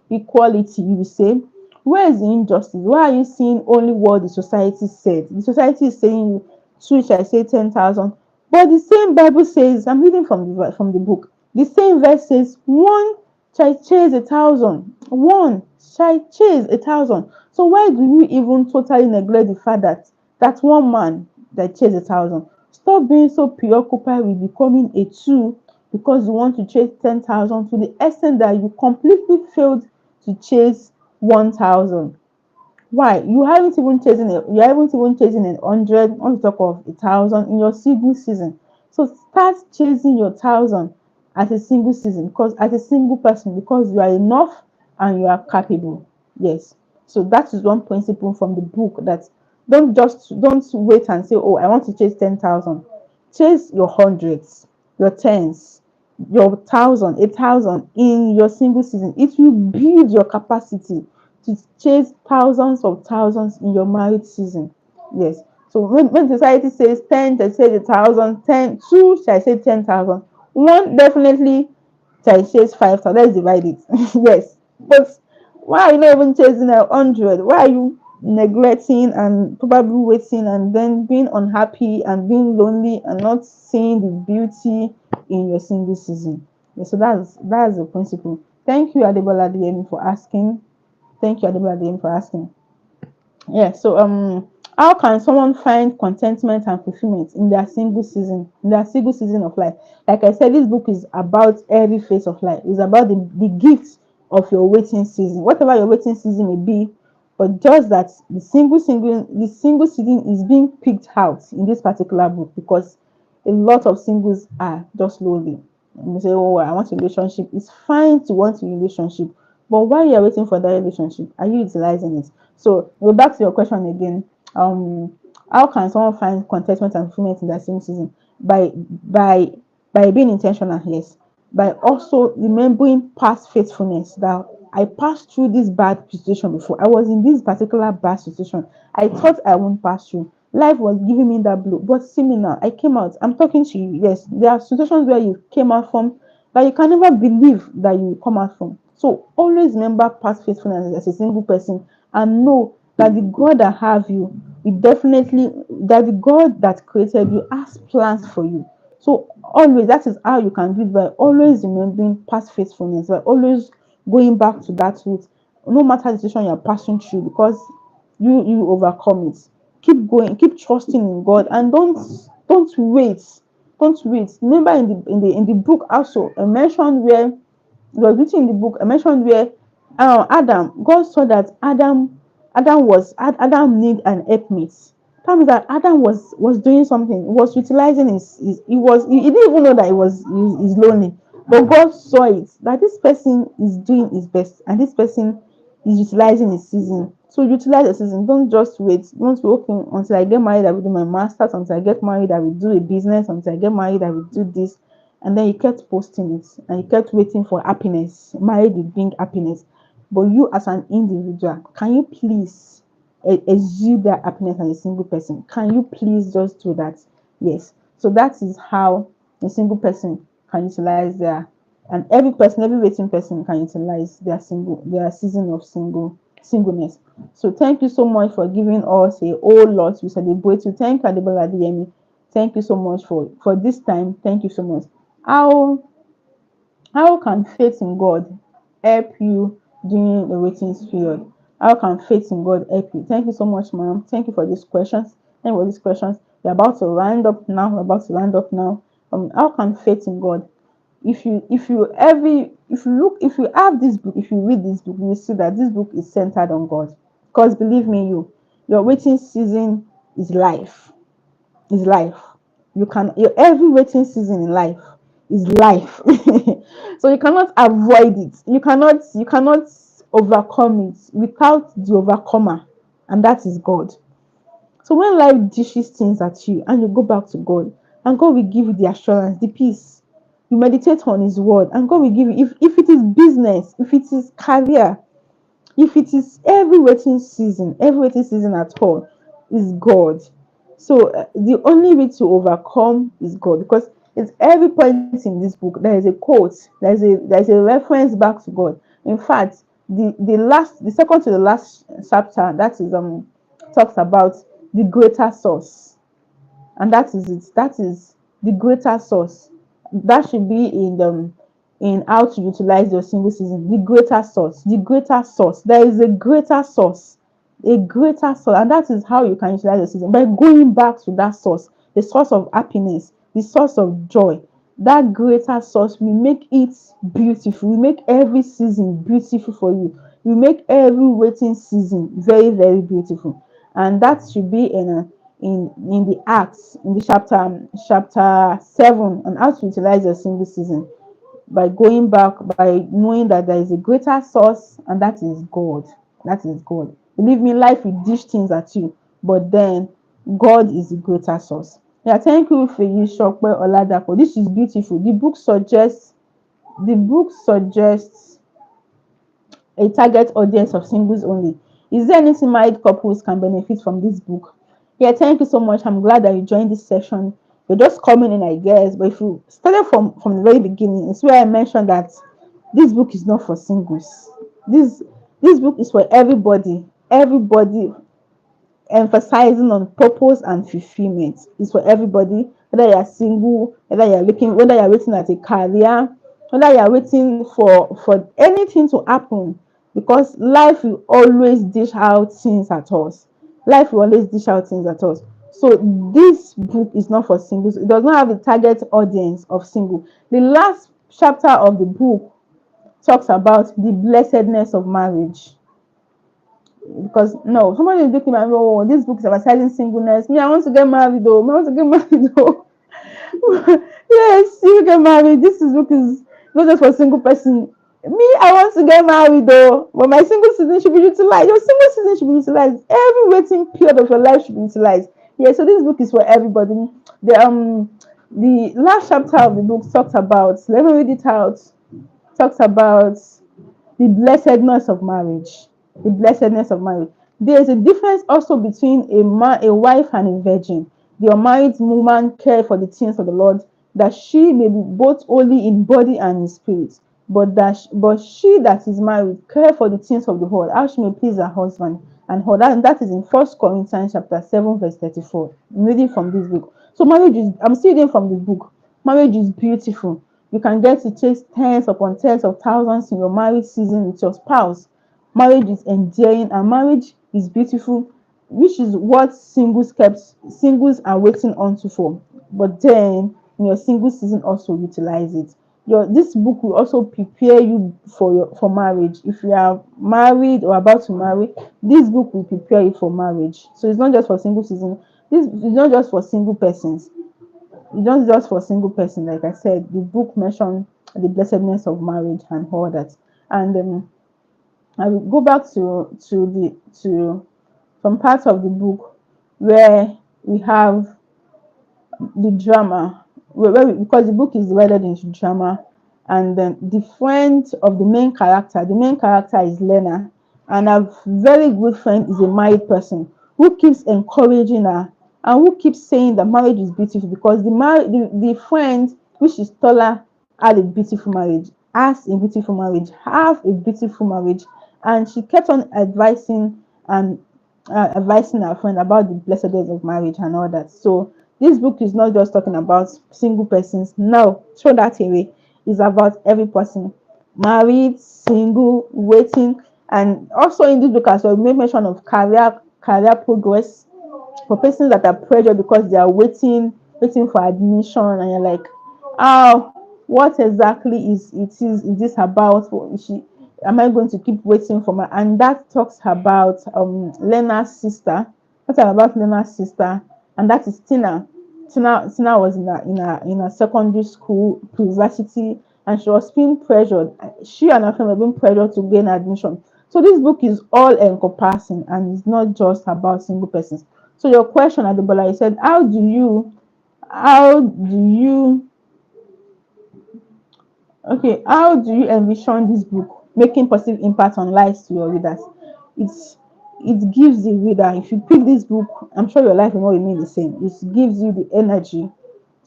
inequality, you will say, where is the injustice? Why are you seeing only what the society said? The society is saying two shall say 10,000, but the same Bible says, I'm reading from the book. The same verse says, one shall chase 1,000. One shall chase 1,000. So why do you even totally neglect the fact that one man that chase 1,000? Stop being so preoccupied with becoming a two because you want to chase 10,000 to the extent that you completely failed to chase 1,000. Why? You haven't even chasing 100, on top of 1,000 in your single season. So start chasing your 1,000 as a single season, because as a single person, because you are enough and you are capable. Yes. So that is one principle from the book, that don't wait and say, oh, I want to chase 10,000. Chase your hundreds, your tens, your thousand, 8,000 in your single season. It will build your capacity to chase thousands in your married season. Yes. So when society says 10, they say 1,000, 10, two, shall I say 10,000. One definitely shall chase 5,000. Let's divide it. Yes. But why are you not even chasing 100? Why are you neglecting and probably waiting and then being unhappy and being lonely and not seeing the beauty in your single season? Yeah, so that's the principle. Thank you, Adebola DM, for asking. Thank you, Adebola DM, for asking. Yeah, so how can someone find contentment and fulfillment in their single season, of life? Like I said, this book is about every phase of life. It's about the gift of your waiting season, whatever your waiting season may be. But just that the single season is being picked out in this particular book because a lot of singles are just lonely. And you say, "Oh, I want a relationship." It's fine to want a relationship, but while you're waiting for that relationship, are you utilizing it? So, go back to your question again. Um, how can someone find contentment and fulfillment in their same season? By being intentional, yes. By also remembering past faithfulness, that I passed through this bad situation before. I was in this particular bad situation. I thought I won't pass through. Life was giving me that blow, but see me now. I came out. I'm talking to you. Yes, there are situations where you came out from that you can never believe that you will come out from. So always remember past faithfulness as a single person, and know that the God that have you, that the God that created you has plans for you. So always, that is how you can do it, by always remembering past faithfulness, by always going back to that root, no matter the situation you're passing through, because you overcome it. Keep going, keep trusting in God, and don't wait. Don't wait. Remember in the book also, I mentioned where it was written in the book. I mentioned where Adam, God saw that Adam need an helpmate. That means that Adam was doing something, was utilizing he didn't even know that he's lonely. But God saw it, that this person is doing his best and this person is utilizing his season. So utilize the season. Don't just wait. Don't be okay until I get married, I will do my masters, until I get married, I will do a business, until I get married, I will do this. And then you kept posting it and you kept waiting for happiness. Married will bring happiness. But you as an individual, can you please exude that happiness as a single person? Can you please just do that? Yes. So that is how a single person can utilize and every waiting person can utilize their season of singleness. So thank you so much for giving us a whole lot. We celebrate you. Thank you, Adebola Adeyemi. Thank you so much for this time. Thank you so much. How how can faith in God help you during the waiting period? How can faith in God help you? Thank you so much, ma'am. Thank you for these questions. Thank you for these questions. We're about to round up now. How can faith in God? If you have this book, if you read this book, you will see that this book is centered on God. Because believe me, your waiting season is life. Is life. Your every waiting season in life is life. So you cannot avoid it. You cannot overcome it without the overcomer, and that is God. So when life dishes things at you and you go back to God, and God will give you the assurance, the peace. You meditate on his word, and God will give you, if it is business, if it is career, if it is every waiting season at all is God. So the only way to overcome is God, because it's every point in this book there is a quote, there's a reference back to God. In fact, the second to the last chapter, that is talks about the greater source, and that is it. That is the greater source. That should be in how to utilize your single season. The greater source, the greater source. There is a greater source, and that is how you can utilize your season, by going back to that source, the source of happiness, the source of joy. That greater source will make it beautiful. We make every season beautiful for you. We make every waiting season very, very beautiful, and that should be in the Acts, in the chapter 7, on how to utilize your single season, by going back, by knowing that there is a greater source, and that is God. That is God. Believe me, life will dish things at you, but then God is the greater source. Yeah, thank you for you, Shokwe Oladapo. This is beautiful. The book suggests a target audience of singles only. Is there anything married couples can benefit from this book? Yeah, thank you so much. I'm glad that you joined this session. You're just coming in, I guess. But if you started from the very beginning, it's where I mentioned that this book is not for singles. This book is for everybody. Everybody, emphasizing on purpose and fulfillment. Is for everybody, whether you're single, whether you're waiting at a career, whether you're waiting for anything to happen, because life will always dish out things at us. Life will always dish out things at us. So this book is not for singles. It does not have a target audience of single. The last chapter of the book talks about the blessedness of marriage, because no, somebody is looking at me, oh, this book is emphasizing singleness. Me, I want to get married though. I want to get married though. Yes, you get married. This is book is not just for single person. Me, I want to get married though. But my single season should be utilized. Your single season should be utilized. Every waiting period of your life should be utilized. Yeah, so this book is for everybody. The last chapter of the book talks about, let me read it out. Talks about the blessedness of marriage. The blessedness of marriage. There is a difference also between a wife and a virgin. The unmarried woman care for the things of the Lord, that she may be both holy in body and in spirit. But she that is married care for the things of the world, how she may please her husband and her. That is in First Corinthians chapter 7, verse 34. I'm reading from this book. So marriage is, I'm still reading from the book. Marriage is beautiful. You can get to chase tens upon tens of thousands in your marriage season with your spouse. Marriage is endearing and marriage is beautiful, which is what singles are waiting onto for. But then in your single season, also utilize it. This book will also prepare you for marriage. If you are married or about to marry, this book will prepare you for marriage. So it's not just for single season. This is not just for single persons. It's not just for single person. Like I said, the book mentioned the blessedness of marriage and all that. And I will go back to some parts of the book where we have the drama, because the book is divided into drama, and then the friend of the main character. The main character is Lena, and a very good friend is a married person who keeps encouraging her and who keeps saying that marriage is beautiful, because the friend, which is taller, had a beautiful marriage, have a beautiful marriage, and she kept on and advising her friend about the blessedness of marriage and all that. So this book is not just talking about single persons. No, throw that away. It's about every person, married, single, waiting, and also in this book as well, we make mention of career progress for persons that are pressured because they are waiting for admission, and you're like, oh, what exactly is this about? Am I going to keep waiting for my? And that talks about Lena's sister. That's about Lena's sister, and that is Tina. Tina was in a secondary school, university, and she was being pressured. She and her friend were being pressured to gain admission. So this book is all encompassing, and it's not just about single persons. So your question, Adebola, you said, how do you how do you envision this book making positive impact on lives to your readers? It's it gives the reader, if you pick this book, I'm sure your life will not remain the same. It gives you the energy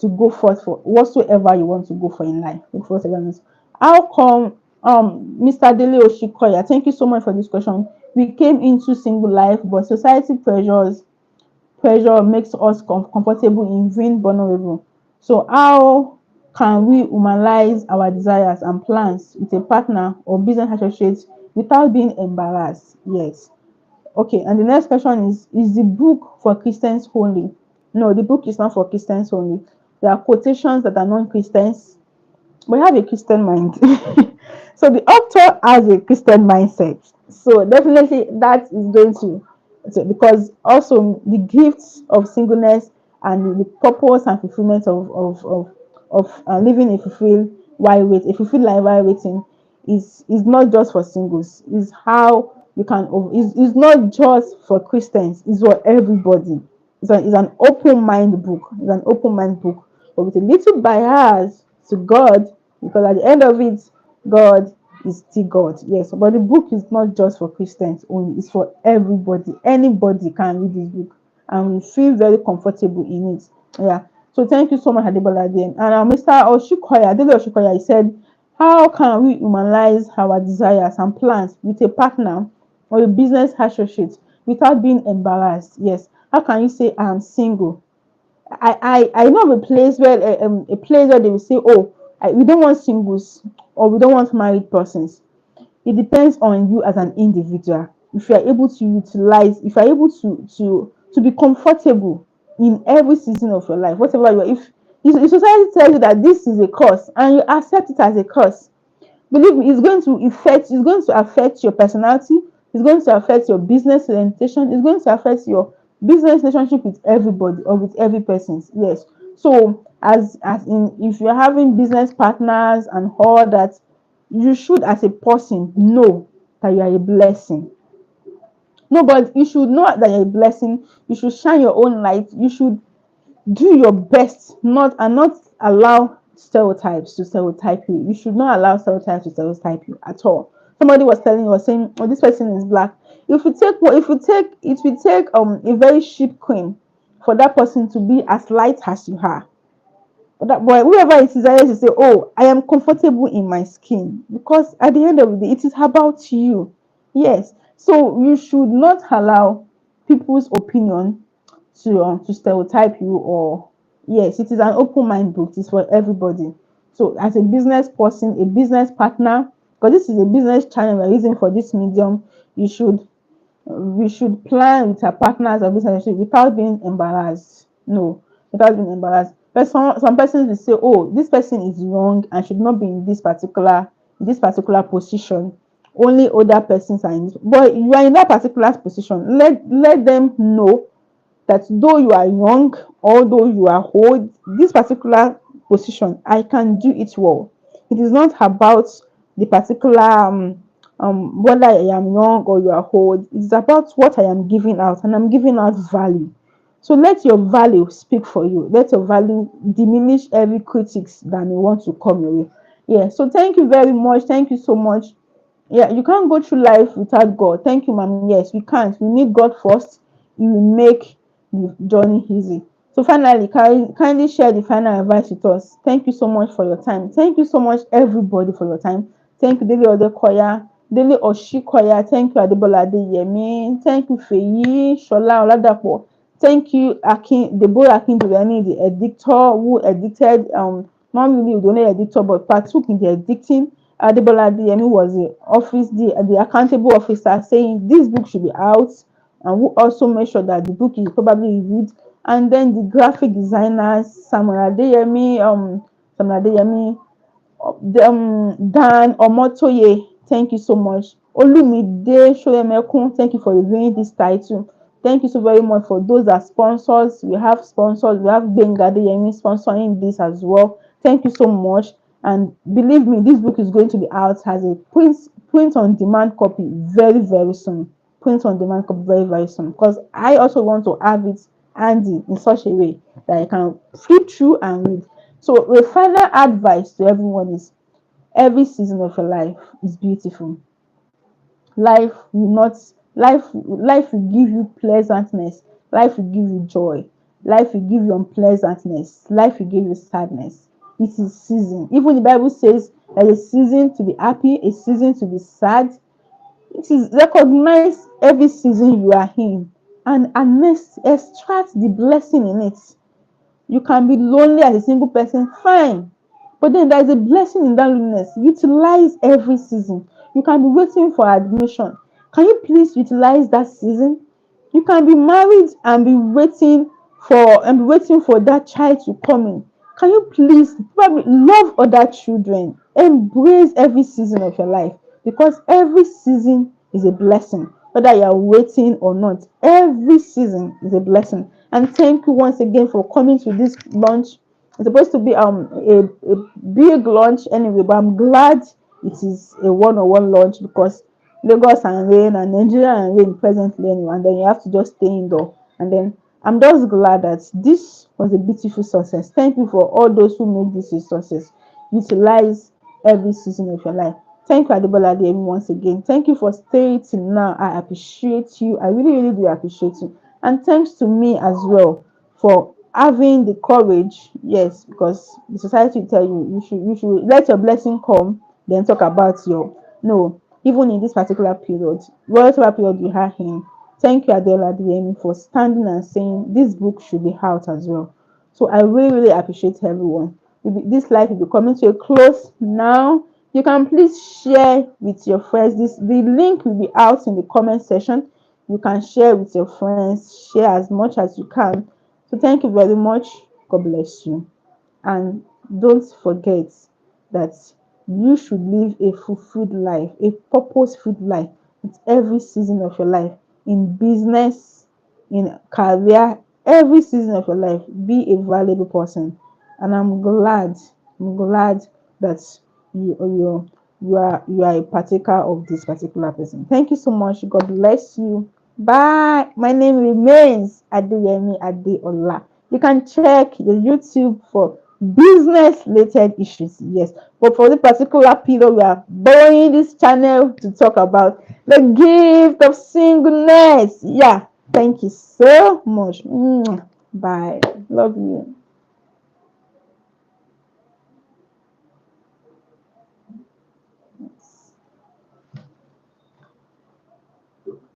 to go forth for whatsoever you want to go for in life. How come, Mr. Dele Oshikoya, thank you so much for this question. We came into single life, but society pressure makes us comfortable in being vulnerable. So how can we humanize our desires and plans with a partner or business associate without being embarrassed? Yes. Okay, and the next question is the book for Christians only? No, the book is not for Christians only. There are quotations that are non-Christians, but have a Christian mind. So the author has a Christian mindset. So definitely that is going because also the gifts of singleness and the purpose and fulfillment of living a fulfilled life while waiting is not just for singles. Is how you can is not just for Christians. It's for everybody. It's an open mind book. It's an open mind book, but with a little bias to God, because at the end of it, God is still God. Yes, but the book is not just for Christians only, it's for everybody. Anybody can read this book and we feel very comfortable in it. Yeah. So thank you so much, Adebola. And Mr. Oshikoya, Adele Oshikoya, he said, how can we humanize our desires and plans with a partner or a business associate without being embarrassed? Yes. How can you say I'm single? I know of a place where a place where they will say, oh, we don't want singles or we don't want married persons. It depends on you as an individual. If you are able to utilize, if you are able to be comfortable in every season of your life, whatever you are, if society tells you that this is a curse and you accept it as a curse, believe me, it's going to affect your personality, it's going to affect your business orientation, it's going to affect your business relationship with everybody or with every person. Yes. So as in, if you're having business partners and all that, you should as a person know that you are a blessing. No, but you should know that you're a blessing. You should shine your own light. You should do your best, not allow stereotypes to stereotype you. You should not allow stereotypes to stereotype you at all. Somebody was saying, oh, this person is black. It will take a very cheap queen for that person to be as light as you are. But that boy, whoever it is, I to say, oh, I am comfortable in my skin, because at the end of the day, it is about you. Yes. So you should not allow people's opinion to stereotype you, or yes, it is an open mind book. It's for everybody. So as a business person, a business partner, because this is a business channel we're using for this medium, you should we should plan with our partners or business without being embarrassed. No, without being embarrassed. But some persons will say, oh, this person is wrong and should not be in this particular position. Only other persons are in this. But you are in that particular position. Let them know that though you are young, although you are old, this particular position, I can do it well. It is not about the particular whether I am young or you are old. It's about what I am giving out, and I'm giving out value. So let your value speak for you. Let your value diminish every critics that may want to come your way. Yeah. So thank you very much. Thank you so much. Yeah, you can't go through life without God. Thank you, mommy. Yes, we can't. We need God first. It will make the journey easy. So finally, kindly share the final advice with us. Thank you so much for your time. Thank you so much, everybody, for your time. Thank you, Daily Odekoya, Daily Oshikoya. Thank you, Adebola Adeyemi. Thank you, Feyi, Shola Oladapo. Thank you, Deborah Akindureni, the editor who edited, not really the only editor, but partook in the editing. Adebola Adeyemi was the accountable officer, saying this book should be out, and who also made sure that the book is probably reviewed. And then the graphic designers, Samuel Adeyemi, Dan Omotoye, thank you so much. Olumide Shoyemekun, thank you for reviewing this title. Thank you so very much for those that sponsors. We have sponsors. We have Benga Adeyemi sponsoring this as well. Thank you so much. And believe me, this book is going to be out as a print on demand copy very, very soon. Print on demand copy very, very soon. Because I also want to have it handy in such a way that I can flip through and read. So the final advice to everyone is, every season of your life is beautiful. Life will give you pleasantness, life will give you joy, life will give you unpleasantness, life will give you sadness. It is season. Even the Bible says there's a season to be happy, a season to be sad. It is recognize every season you are in, and extract the blessing in it. You can be lonely as a single person, fine. But then there is a blessing in that loneliness. Utilize every season. You can be waiting for admission. Can you please utilize that season? You can be married and be waiting for that child to come in. Can you please probably love other children? Embrace every season of your life, because every season is a blessing, whether you are waiting or not. Every season is a blessing. And thank you once again for coming to this launch. It's supposed to be a big launch anyway, but I'm glad it is a one-on-one launch, because Lagos and rain and Nigeria and rain presently anyway, and then you have to just stay indoor. And then I'm just glad that this was a beautiful success. Thank you for all those who made this a success. Utilize every season of your life. Thank you, Adebola Adeyemi, once again. Thank you for staying till now. I appreciate you. I really, really do appreciate you. And thanks to me as well for having the courage. Yes, because the society will tell you you should let your blessing come, then talk about your no. Even in this particular period, whatever period you are in, thank you, Adela DM, for standing and saying this book should be out as well. So I really, really appreciate everyone. This life will be coming to a close now. You can please share with your friends. The link will be out in the comment section. You can share with your friends, share as much as you can. So thank you very much. God bless you. And don't forget that you should live a fulfilled life, a purposeful life with every season of your life, in business, in career, every season of your life. Be a valuable person. And I'm glad that you are a partaker of this particular person. Thank you so much. God bless you. Bye. My name remains Adeyemi Adeola. You can check the YouTube for business related issues. Yes, but for this particular period, we are borrowing this channel to talk about the gift of singleness. Yeah, thank you so much. Bye. Love you.